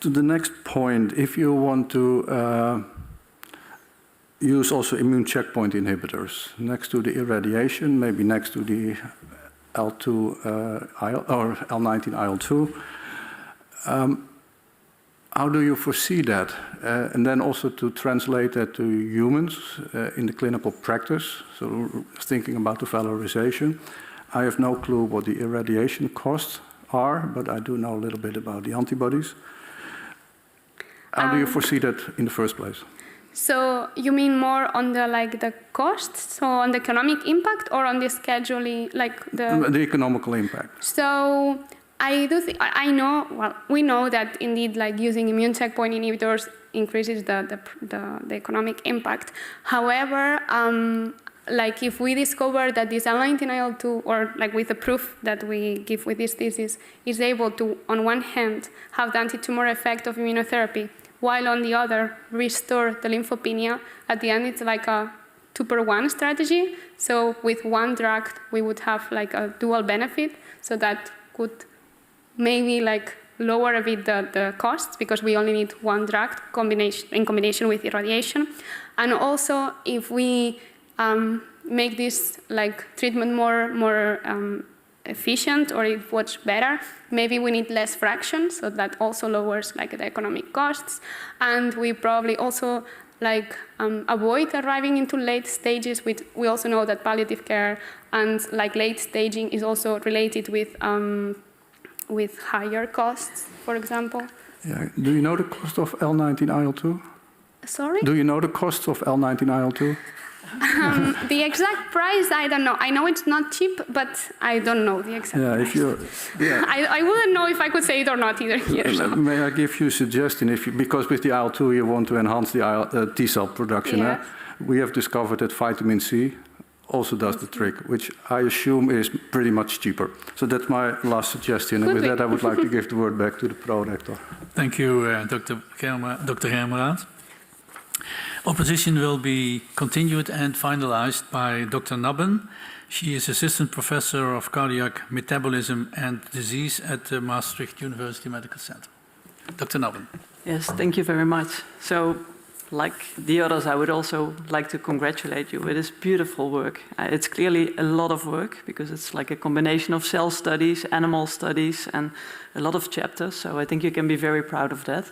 To the next point, if you want to use also immune checkpoint inhibitors next to the irradiation, maybe next to the L2 or L19 IL2. How do you foresee that? And then also to translate that to humans in the clinical practice. So thinking about the valorization. I have no clue what the irradiation costs are, but I do know a little bit about the antibodies. How do you foresee that in the first place? So you mean more on the costs, so on the economic impact, or on the scheduling, the economical impact? So we know that indeed using immune checkpoint inhibitors increases the economic impact. However, if we discover that this L19 IL2, or with the proof that we give with this thesis, is able to, on one hand, have the anti-tumor effect of immunotherapy, while on the other, restore the lymphopenia. At the end, it's like a 2-per-1 strategy. So with one drug, we would have a dual benefit. So that could maybe lower a bit the costs, because we only need one drug in combination with irradiation. And also, if we make this treatment more efficient, or it works better, maybe we need less fractions, so that also lowers the economic costs. And we probably also avoid arriving into late stages. We also know that palliative care and late staging is also related with higher costs, for example. Yeah. Do you know the cost of L19 IL2? Sorry? Do you know the cost of L19 IL2? The exact price, I don't know. I know it's not cheap, but I don't know the exact price. I wouldn't know if I could say it or not either here. May I give you a suggestion? Because with the IL2 you want to enhance the T cell production. Yes. We have discovered that vitamin C also does the trick, which I assume is pretty much cheaper. So that's my last suggestion. And with that, I would like to give the word back to the prorector. Thank you, Dr. Germeraat. Opposition will be continued and finalized by Dr. Nabben. She is Assistant Professor of Cardiac Metabolism and Disease at the Maastricht University Medical Center. Dr. Nabben. Yes, thank you very much. So like the others, I would also like to congratulate you with this beautiful work. It's clearly a lot of work because it's like a combination of cell studies, animal studies, and a lot of chapters. So I think you can be very proud of that.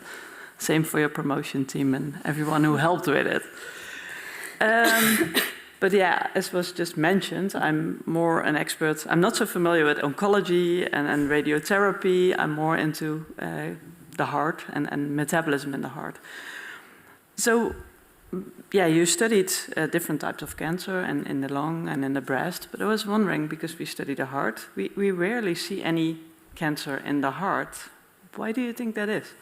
Same for your promotion team and everyone who helped with it. But yeah, as was just mentioned, I'm more an expert. I'm not so familiar with oncology and radiotherapy. I'm more into the heart and metabolism in the heart. So, yeah, you studied different types of cancer and in the lung and in the breast. But I was wondering, because we study the heart, we rarely see any cancer in the heart. Why do you think that is?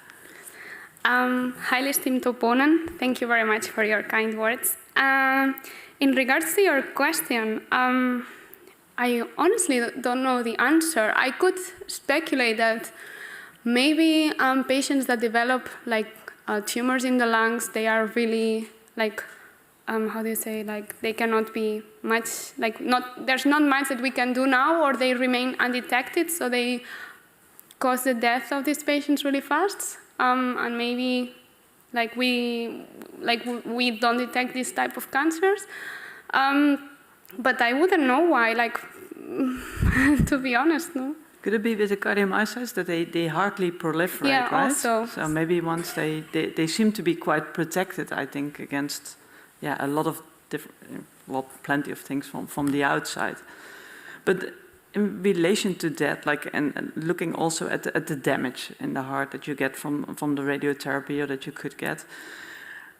Highly esteemed opponent, thank you very much for your kind words. In regards to your question, I honestly don't know the answer. I could speculate that maybe patients that develop like tumors in the lungs, they are really like, how do you say, like they cannot be much, like there's not much that we can do now, or they remain undetected, so they cause the death of these patients really fast. And maybe like we don't detect this type of cancers. But I wouldn't know why, like, to be honest, no. Could it be with the cardiomyocytes that they hardly proliferate, yeah, right? Also. So maybe once they seem to be quite protected, I think, against a lot of different, plenty of things from the outside. But in relation to that, like, and looking also at the damage in the heart that you get from the radiotherapy or that you could get,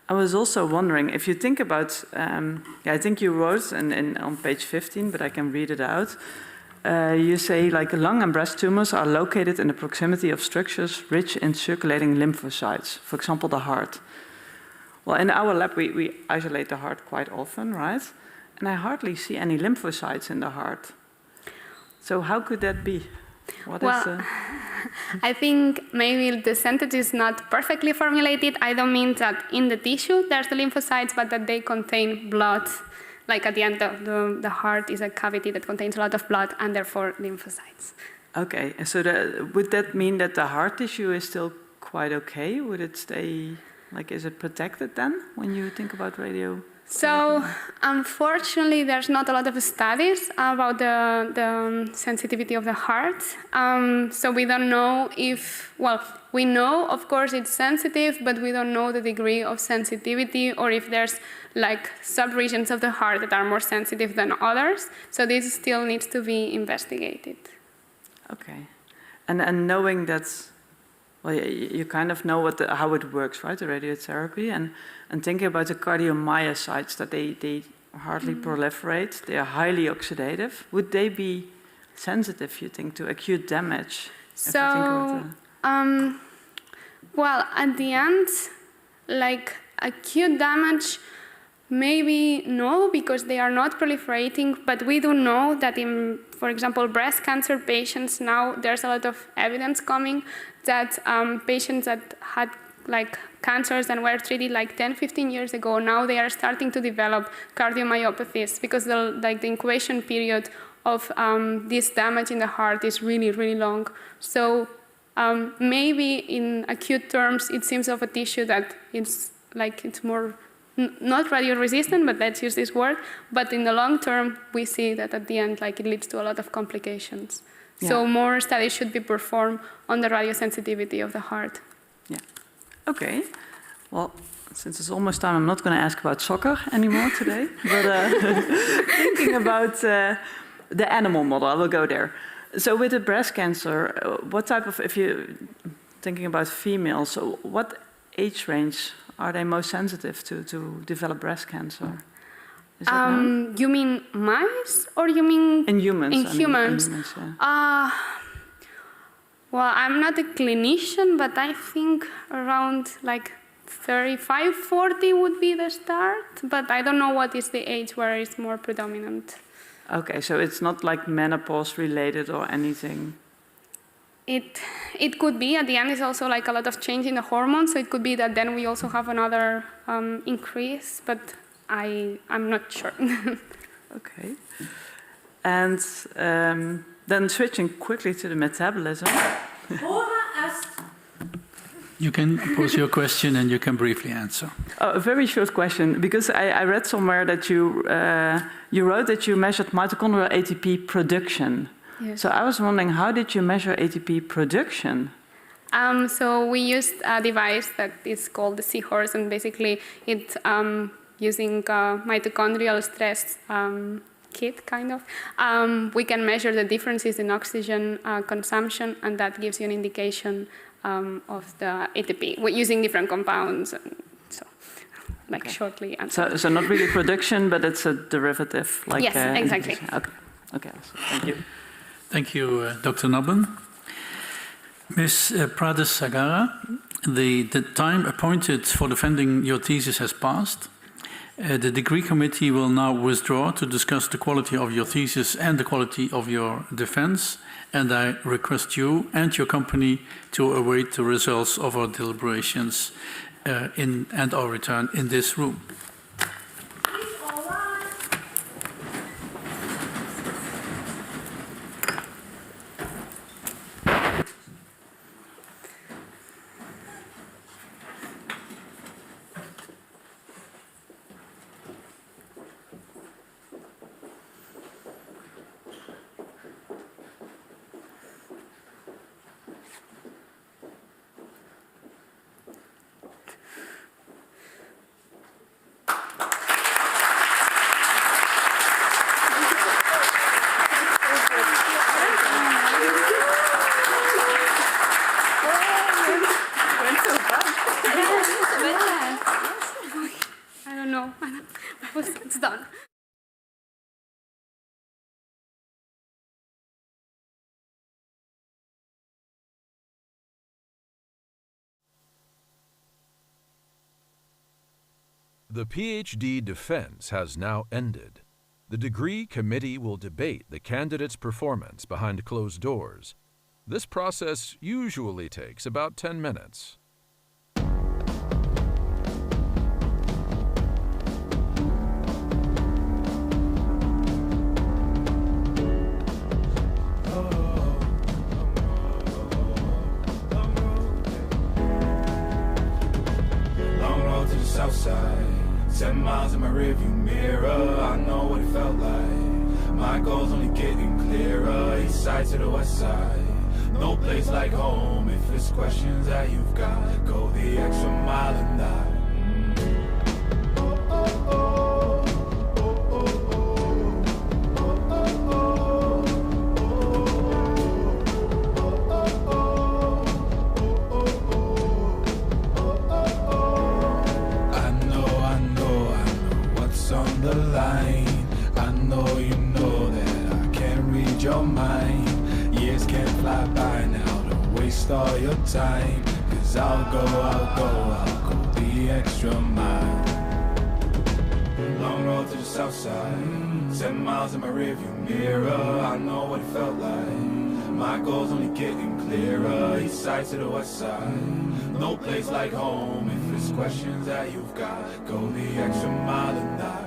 I was also wondering if you think about, I think you wrote on page 15, but I can read it out. You say, like, lung and breast tumors are located in the proximity of structures rich in circulating lymphocytes, for example, the heart. Well, in our lab, we isolate the heart quite often, right? And I hardly see any lymphocytes in the heart. So how could that be? I think maybe the sentence is not perfectly formulated. I don't mean that in the tissue there's the lymphocytes, but that they contain blood. Like at the end of the heart is a cavity that contains a lot of blood and therefore lymphocytes. Okay, so would that mean that the heart tissue is still quite okay? Would it stay, like, is it protected then when you think about radio? So, unfortunately, there's not a lot of studies about the sensitivity of the heart. So we don't know if, well, we know, of course, it's sensitive, but we don't know the degree of sensitivity or if there's like subregions of the heart that are more sensitive than others. So this still needs to be investigated. Okay. And knowing that, well, you kind of know how it works, right, the radiotherapy, and thinking about the cardiomyocytes, that they hardly proliferate, they are highly oxidative. Would they be sensitive, you think, to acute damage? So, well, at the end, like acute damage, maybe no, because they are not proliferating, but we do know that in, for example, breast cancer patients, now there's a lot of evidence coming that patients that had like cancers and were treated like 10, 15 years ago, now they are starting to develop cardiomyopathies because the incubation period of this damage in the heart is really, really long. So maybe in acute terms, it seems of a tissue that it's more not radio-resistant, but let's use this word. But in the long term, we see that at the end, like, it leads to a lot of complications. Yeah. So more studies should be performed on the radiosensitivity of the heart. Yeah. Okay. Well, since it's almost time, I'm not going to ask about soccer anymore today. But thinking about the animal model, I will go there. So with the breast cancer, what type of, if you're thinking about females, so what age range are they most sensitive to develop breast cancer? You mean mice, or you mean in humans? In humans. Yeah. Well, I'm not a clinician, but I think around like 35, 40 would be the start. But I don't know what is the age where it's more predominant. Okay, so it's not like menopause related or anything. It could be. At the end, it's also like a lot of change in the hormones, so it could be that then we also have another increase, but I'm not sure. Okay. And then switching quickly to the metabolism. You can pose your question and you can briefly answer. A very short question, because I read somewhere that you wrote that you measured mitochondrial ATP production. Yes. So I was wondering, how did you measure ATP production? So we used a device that is called the seahorse, and basically it's using mitochondrial stress kit, kind of. We can measure the differences in oxygen consumption, and that gives you an indication of the ATP. We're using different compounds, and so, like, okay. Shortly. So not really production, but it's a derivative, like. Yes, exactly. Okay. So thank you. Thank you, Dr. Nobben. Ms. Prades Sagarra, the time appointed for defending your thesis has passed. The degree committee will now withdraw to discuss the quality of your thesis and the quality of your defense, and I request you and your company to await the results of our deliberations and our return in this room. It's done. The PhD defense has now ended. The degree committee will debate the candidate's performance behind closed doors. This process usually takes about 10 minutes. Southside, 10 miles in my rearview mirror. I know what it felt like. My goal's only getting clearer. East side to the west side. No place like home. If it's questions that you've got, go the extra mile and die. The line, I know you know that I can't read your mind. Years can't fly by now, don't waste all your time. Cause I'll go the extra mile. Long road to the south side, 10 miles in my rearview mirror. I know what it felt like. My goal's only getting clearer. East side to the west side. No place like home. If it's questions that you've got, go the extra mile and die.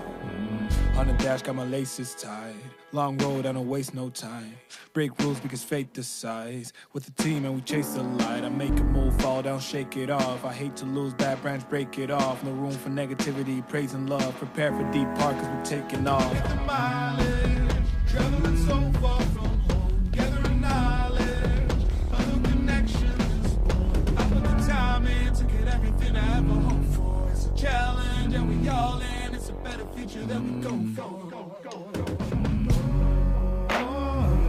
On the dash, got my laces tied. Long road, I don't waste no time. Break rules because fate decides. With the team and we chase the light. I make a move, fall down, shake it off. I hate to lose that branch, break it off. No room for negativity, praise and love. Prepare for deep part cause we're taking off. The mileage, traveling so far from home. Gathering knowledge, other connections. I put the time in to get everything I ever hoped for. It's a challenge and we all in. Better future that we go for.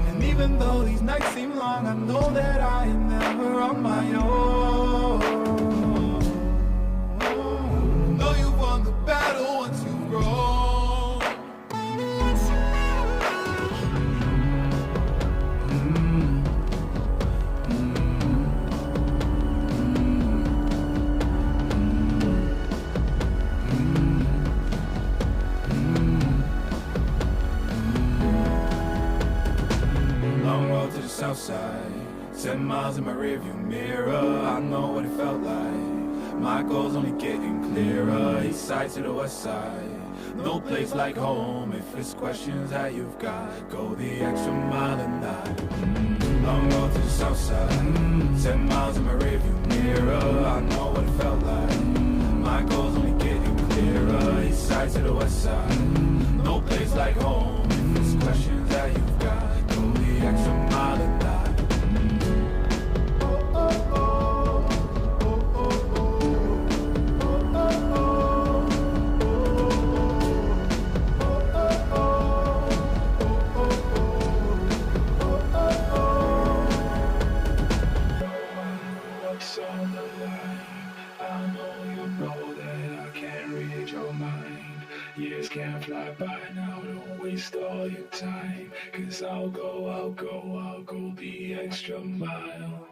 And even though these nights seem long, I know that I am never on my own. Know you've won the battle once you've grown. Southside, 10 miles in my rearview mirror. I know what it felt like. My goal's only getting clearer. East side to the west side. No place like home. If it's questions that you've got, go the extra mile and night. Long road to the south side, 10 miles in my rearview mirror. I know what it felt like. My goals only getting clearer. East side to the west side. No place like home. If it's questions that you've got, go the extra mile and night. Years can't fly by now, don't waste all your time. 'Cause I'll go the extra mile.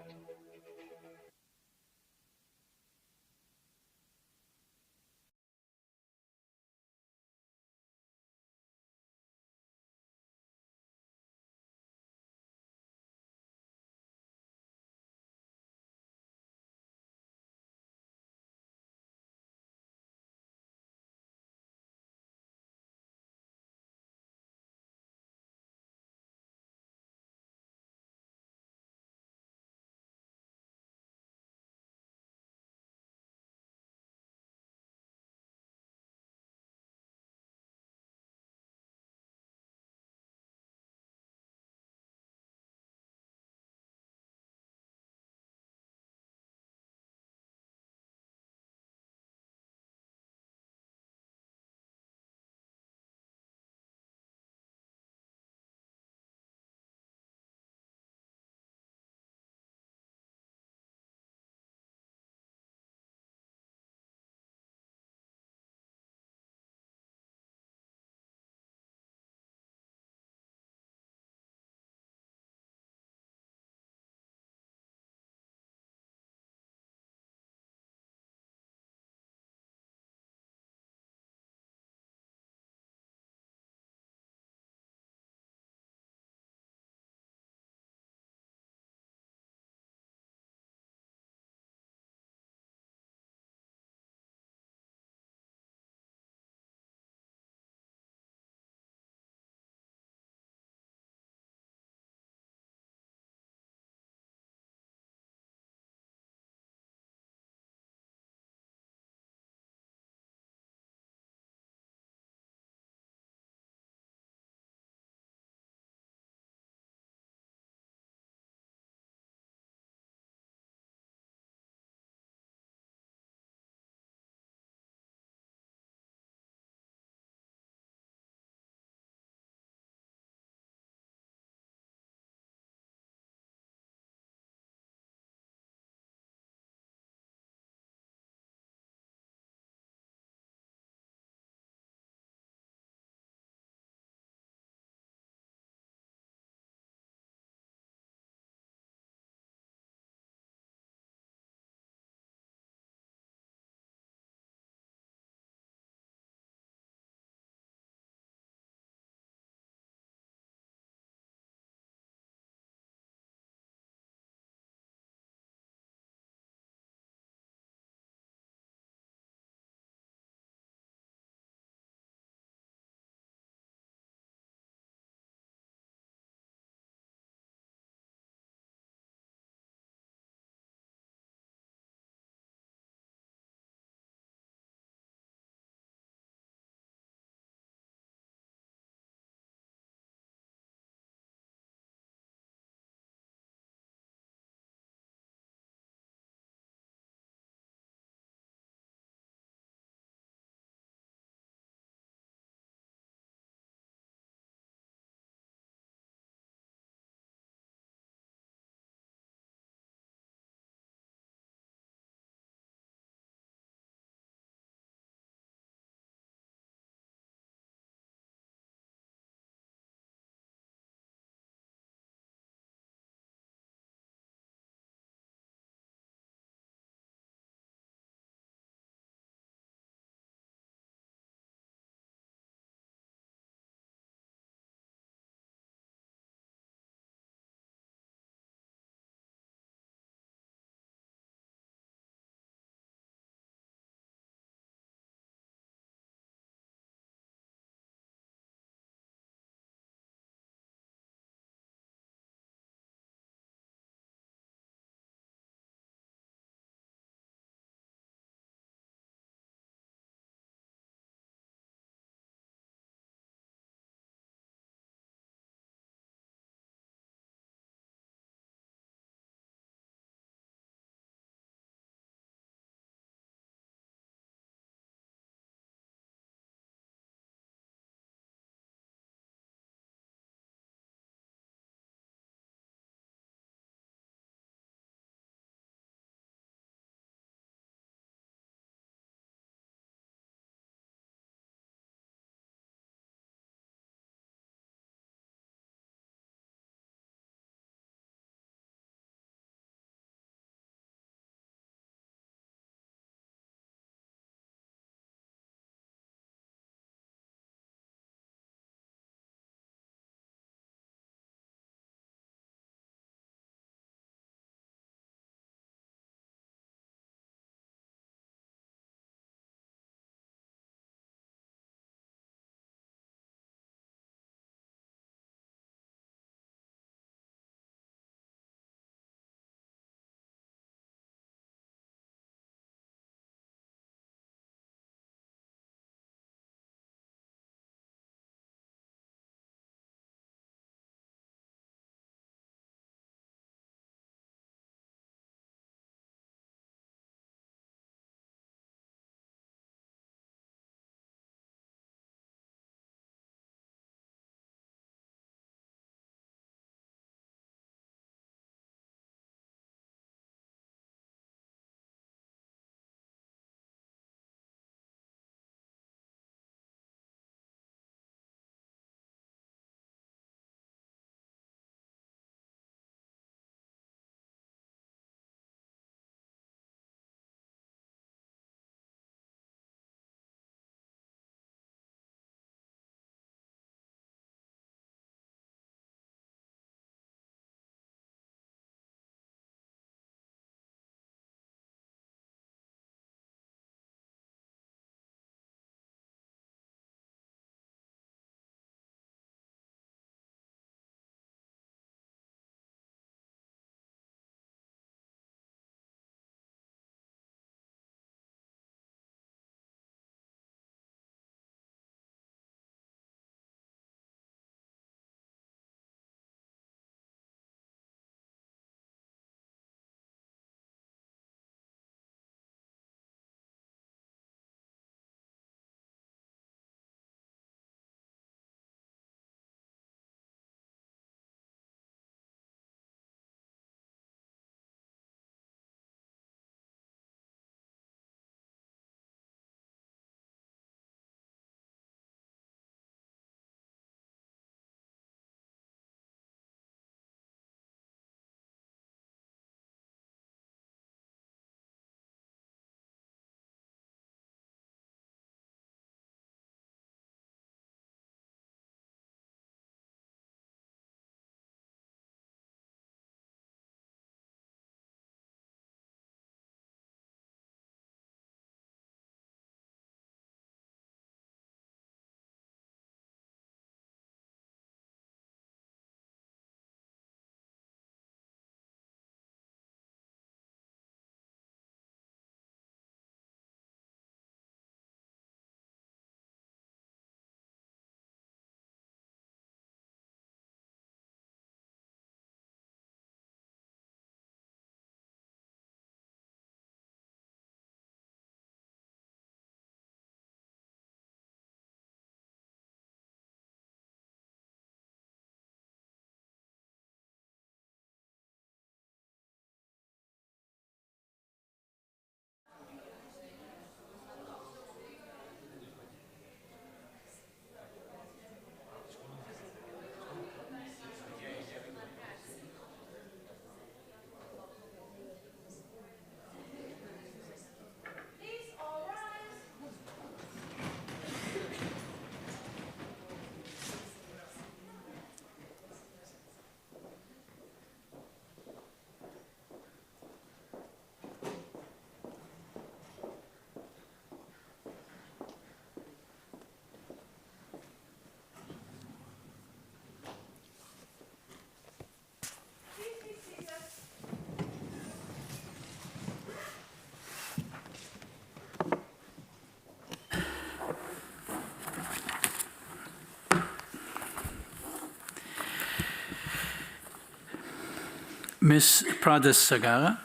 Ms. Prades Sagarra,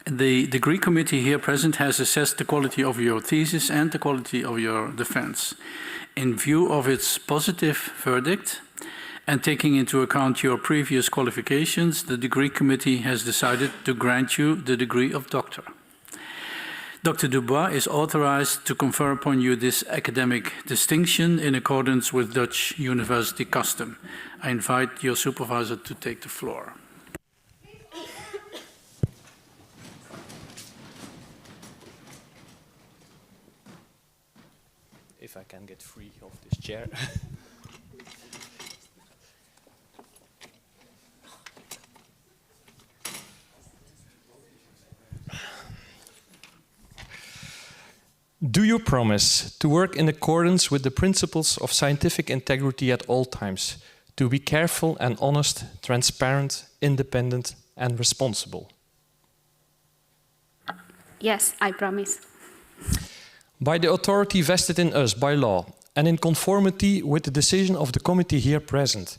the degree committee here present has assessed the quality of your thesis and the quality of your defense. In view of its positive verdict and taking into account your previous qualifications, the degree committee has decided to grant you the degree of doctor. Dr. Dubois is authorized to confer upon you this academic distinction in accordance with Dutch university custom. I invite your supervisor to take the floor. If I can get free of this chair. Do you promise to work in accordance with the principles of scientific integrity at all times, to be careful and honest, transparent, independent, and responsible? Yes, I promise. By the authority vested in us by law, and in conformity with the decision of the committee here present,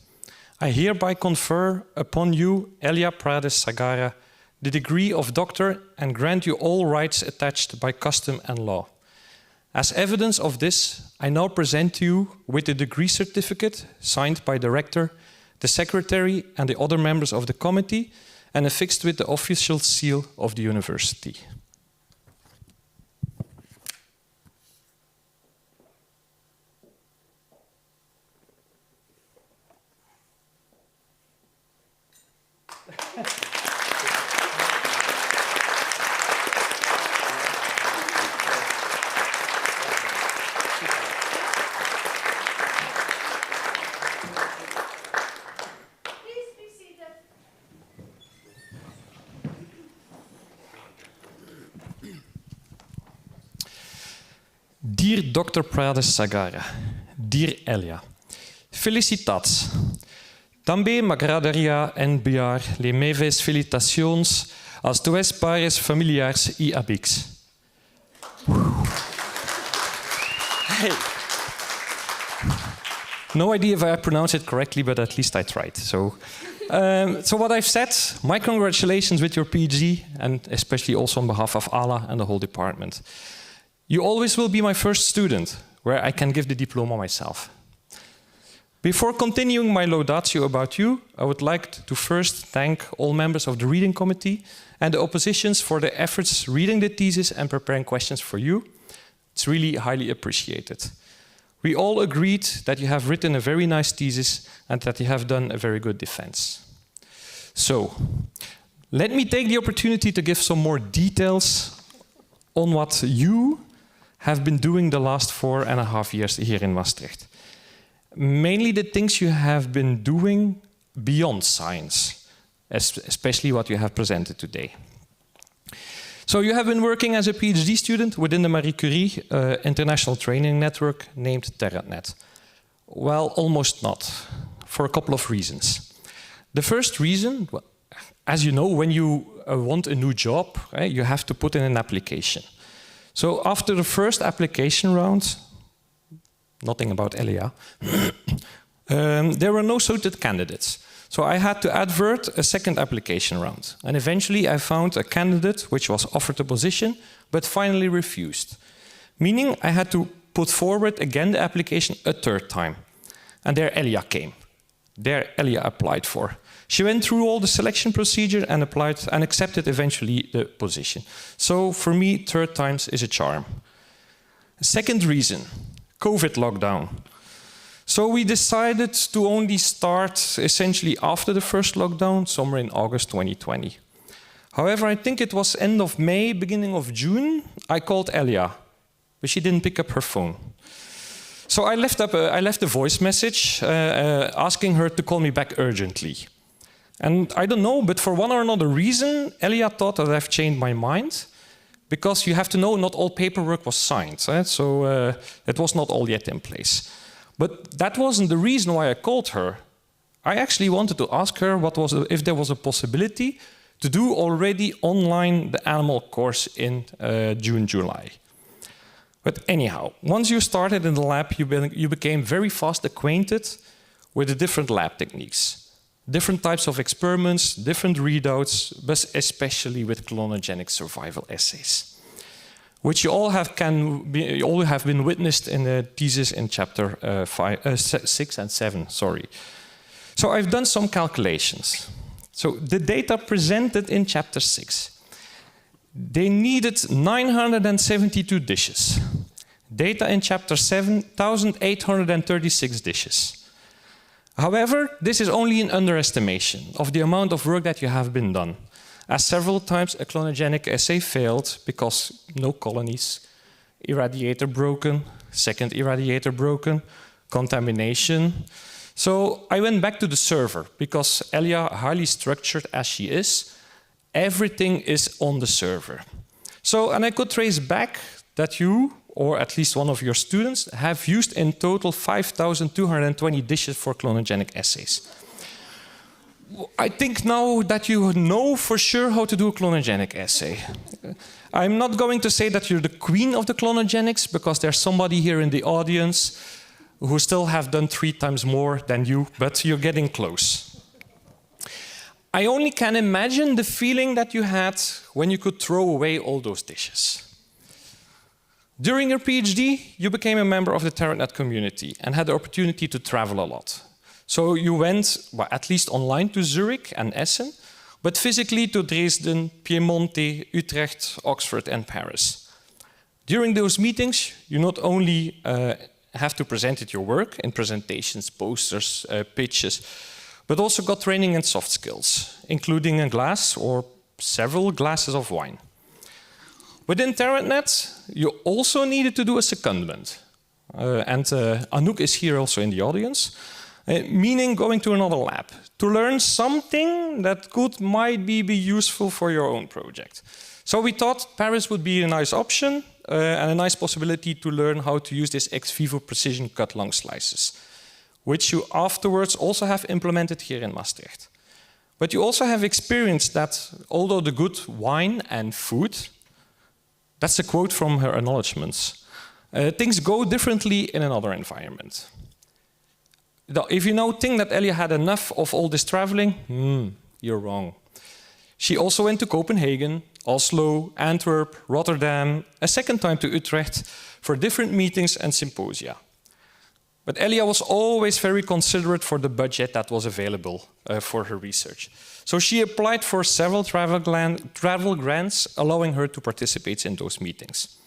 I hereby confer upon you, Èlia Prades Sagarra, the degree of doctor and grant you all rights attached by custom and law. As evidence of this, I now present you with the degree certificate signed by the rector, the secretary, and the other members of the committee, and affixed with the official seal of the university. Dear Dr. Prades Sagarra, dear Èlia, felicitats. També m'agradaria enviar les meves felicitacions als teus pares familiars i amics. Hey. No idea if I pronounced it correctly, but at least I tried. So what I've said, my congratulations with your PhD, and especially also on behalf of Ala and the whole department. You always will be my first student, where I can give the diploma myself. Before continuing my laudatio about you, I would like to first thank all members of the reading committee and the oppositions for their efforts reading the thesis and preparing questions for you. It's really highly appreciated. We all agreed that you have written a very nice thesis and that you have done a very good defense. So, let me take the opportunity to give some more details on what you have been doing the last 4.5 years here in Maastricht. Mainly the things you have been doing beyond science, especially what you have presented today. So you have been working as a PhD student within the Marie Curie international training network named TerraNet. Well, almost not, for a couple of reasons. The first reason, as you know, when you want a new job, you have to put in an application. So after the first application round, nothing about Èlia, there were no suited candidates. So I had to advert a second application round. And eventually I found a candidate which was offered a position, but finally refused. Meaning I had to put forward again the application a third time. And there Èlia came. There Èlia applied for. She went through all the selection procedure and applied and accepted eventually the position. So for me, third times is a charm. Second reason, COVID lockdown. So we decided to only start essentially after the first lockdown, somewhere in August 2020. However, I think it was end of May, beginning of June, I called Èlia, but she didn't pick up her phone. So I left a voice message asking her to call me back urgently. And I don't know, but for one or another reason, Èlia thought that I've changed my mind, because you have to know not all paperwork was signed, so it was not all yet in place. But that wasn't the reason why I called her. I actually wanted to ask her if there was a possibility to do already online the animal course in June, July. But anyhow, once you started in the lab, you became very fast acquainted with the different lab techniques. different types of experiments, different readouts, but especially with clonogenic survival assays, which you all have been witnessed in the thesis in chapter 6 and 7. Sorry. So I've done some calculations. So the data presented in chapter 6, they needed 972 dishes. Data in chapter 7, 1,836 dishes. However, this is only an underestimation of the amount of work that you have been done, as several times a clonogenic assay failed because no colonies, irradiator broken, second irradiator broken, contamination. So I went back to the server because Èlia, highly structured as she is, everything is on the server. So, and I could trace back that you, or at least one of your students, have used in total 5,220 dishes for clonogenic assays. I think now that you know for sure how to do a clonogenic assay. I'm not going to say that you're the queen of the clonogenics, because there's somebody here in the audience who still have done 3 times more than you, but you're getting close. I only can imagine the feeling that you had when you could throw away all those dishes. During your PhD, you became a member of the TerraNet community and had the opportunity to travel a lot. So you went, well, at least online, to Zurich and Essen, but physically to Dresden, Piemonte, Utrecht, Oxford, and Paris. During those meetings, you not only have to present your work in presentations, posters, pitches, but also got training in soft skills, including a glass or several glasses of wine. Within TerraNet, you also needed to do a secondment. Anouk is here also in the audience, meaning going to another lab to learn something that might be useful for your own project. So we thought Paris would be a nice option and a nice possibility to learn how to use this ex vivo precision cut lung slices, which you afterwards also have implemented here in Maastricht. But you also have experienced that although the good wine and food, that's a quote from her acknowledgements, things go differently in another environment. If you now think that Èlia had enough of all this traveling, you're wrong. She also went to Copenhagen, Oslo, Antwerp, Rotterdam, a second time to Utrecht for different meetings and symposia. But Èlia was always very considerate for the budget that was available for her research. So she applied for several travel grants, allowing her to participate in those meetings.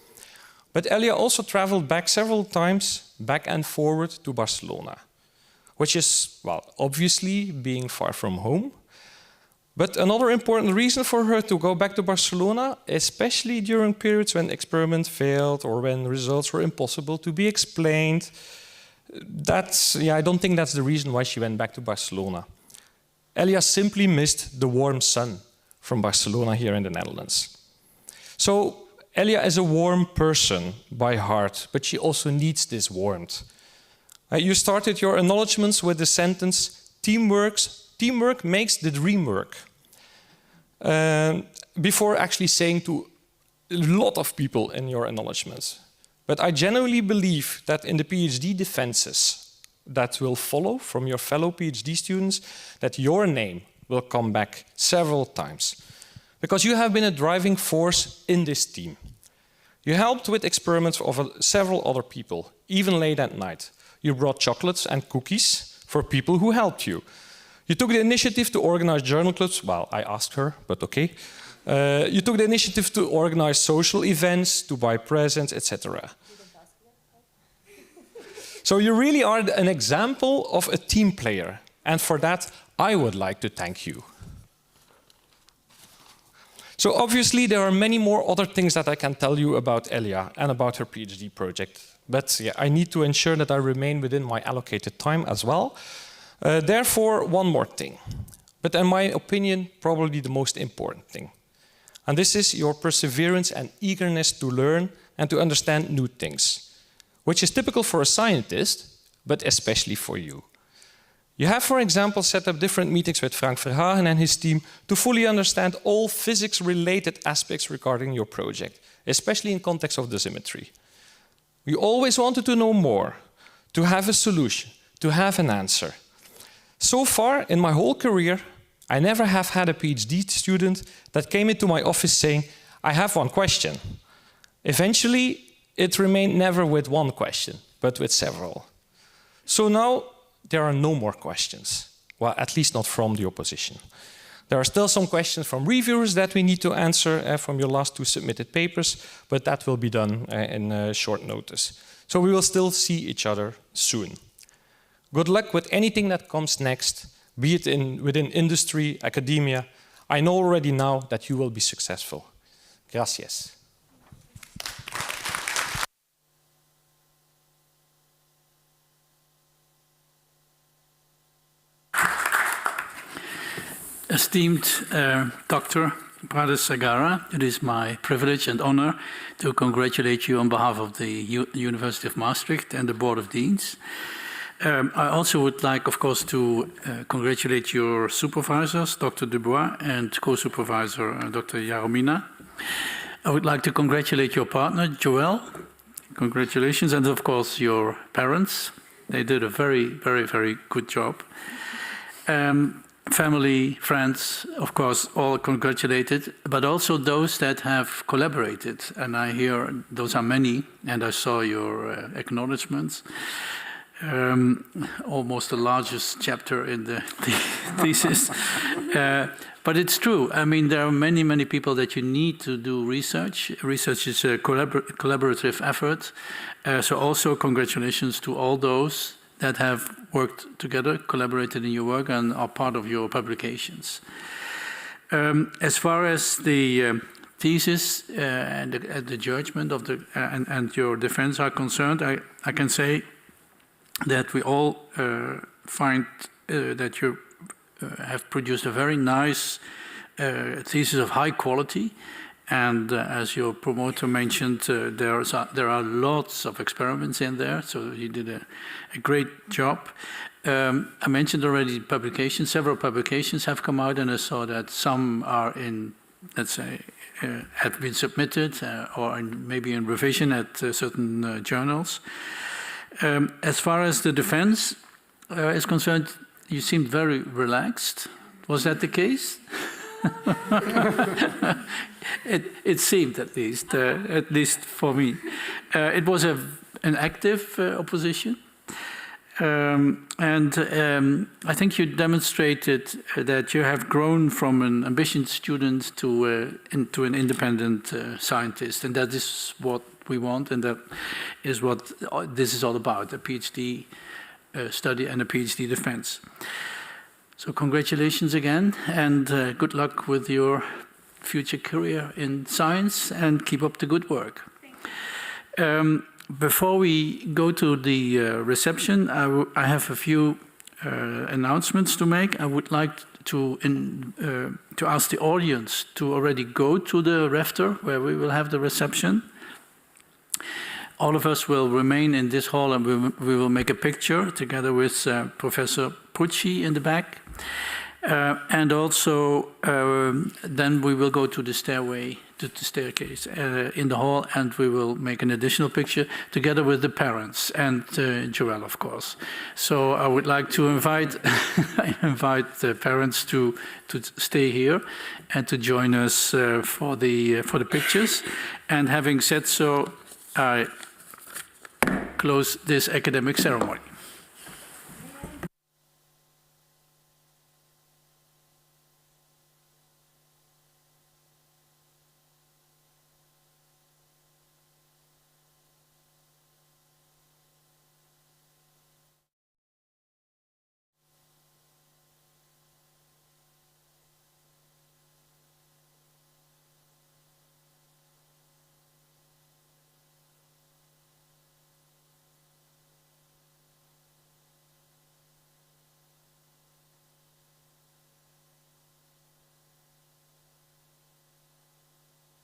But Èlia also traveled back several times, back and forward to Barcelona, which is, well, obviously being far from home. But another important reason for her to go back to Barcelona, especially during periods when experiments failed or when results were impossible to be explained, I don't think that's the reason why she went back to Barcelona. Èlia simply missed the warm sun from Barcelona here in the Netherlands. So Èlia is a warm person by heart, but she also needs this warmth. You started your acknowledgements with the sentence, teamwork makes the dream work. Before actually saying to a lot of people in your acknowledgements. But I genuinely believe that in the PhD defenses that will follow from your fellow PhD students, that your name will come back several times. Because you have been a driving force in this team. You helped with experiments of several other people, even late at night. You brought chocolates and cookies for people who helped you. You took the initiative to organize journal clubs. Well, I asked her, but okay. You took the initiative to organize social events, to buy presents, etc. So you really are an example of a team player. And for that, I would like to thank you. So obviously, there are many more other things that I can tell you about Èlia and about her PhD project. But yeah, I need to ensure that I remain within my allocated time as well. Therefore, one more thing. But in my opinion, probably the most important thing. And this is your perseverance and eagerness to learn and to understand new things, which is typical for a scientist, but especially for you. You have, for example, set up different meetings with Frank Verhagen and his team to fully understand all physics-related aspects regarding your project, especially in context of dosimetry. You always wanted to know more, to have a solution, to have an answer. So far, in my whole career, I never have had a PhD student that came into my office saying, I have one question. Eventually, it remained never with one question, but with several. So now, there are no more questions. Well, at least not from the opposition. There are still some questions from reviewers that we need to answer from your last 2 submitted papers, but that will be done in short notice. So we will still see each other soon. Good luck with anything that comes next, be it within industry, academia. I know already now that you will be successful. Gracias. Esteemed Dr. Prades Sagarra, it is my privilege and honor to congratulate you on behalf of the University of Maastricht and the Board of Deans. I also would like, of course, to congratulate your supervisors, Dr. Dubois, and co-supervisor, Dr. Jaromina. I would like to congratulate your partner, Joël. Congratulations, and of course, your parents. They did a very, very, very good job. Family, friends, of course, all congratulated, but also those that have collaborated. And I hear those are many, and I saw your acknowledgements. Almost the largest chapter in the thesis. But it's true. I mean, there are many, many people that you need to do research. Research is a collaborative effort. So also congratulations to all those that have worked together, collaborated in your work, and are part of your publications. As far as the thesis and the judgment of and your defense are concerned, I can say that we all find that you have produced a very nice thesis of high quality. And as your promoter mentioned, there are lots of experiments in there, so you did a great job. I mentioned already publications. Several publications have come out, and I saw that some are in, let's say, have been submitted or maybe in revision at certain journals. As far as the defense is concerned, you seemed very relaxed. Was that the case? It seemed, at least for me. It was an active opposition. And I think you demonstrated that you have grown from an ambitious student into an independent scientist. And that is what we want, and that is what this is all about, a PhD study and a PhD defense. So congratulations again, and good luck with your future career in science, and keep up the good work. Before we go to the reception, I have a few announcements to make. I would like to ask the audience to already go to the Refter, where we will have the reception. All of us will remain in this hall, and we will make a picture together with Professor Pucci in the back. And also, then we will go to the stairway, to the staircase in the hall, and we will make an additional picture together with the parents and Joël, of course. So I would like to invite the parents to stay here and to join us for the pictures. And having said so, I close this academic ceremony.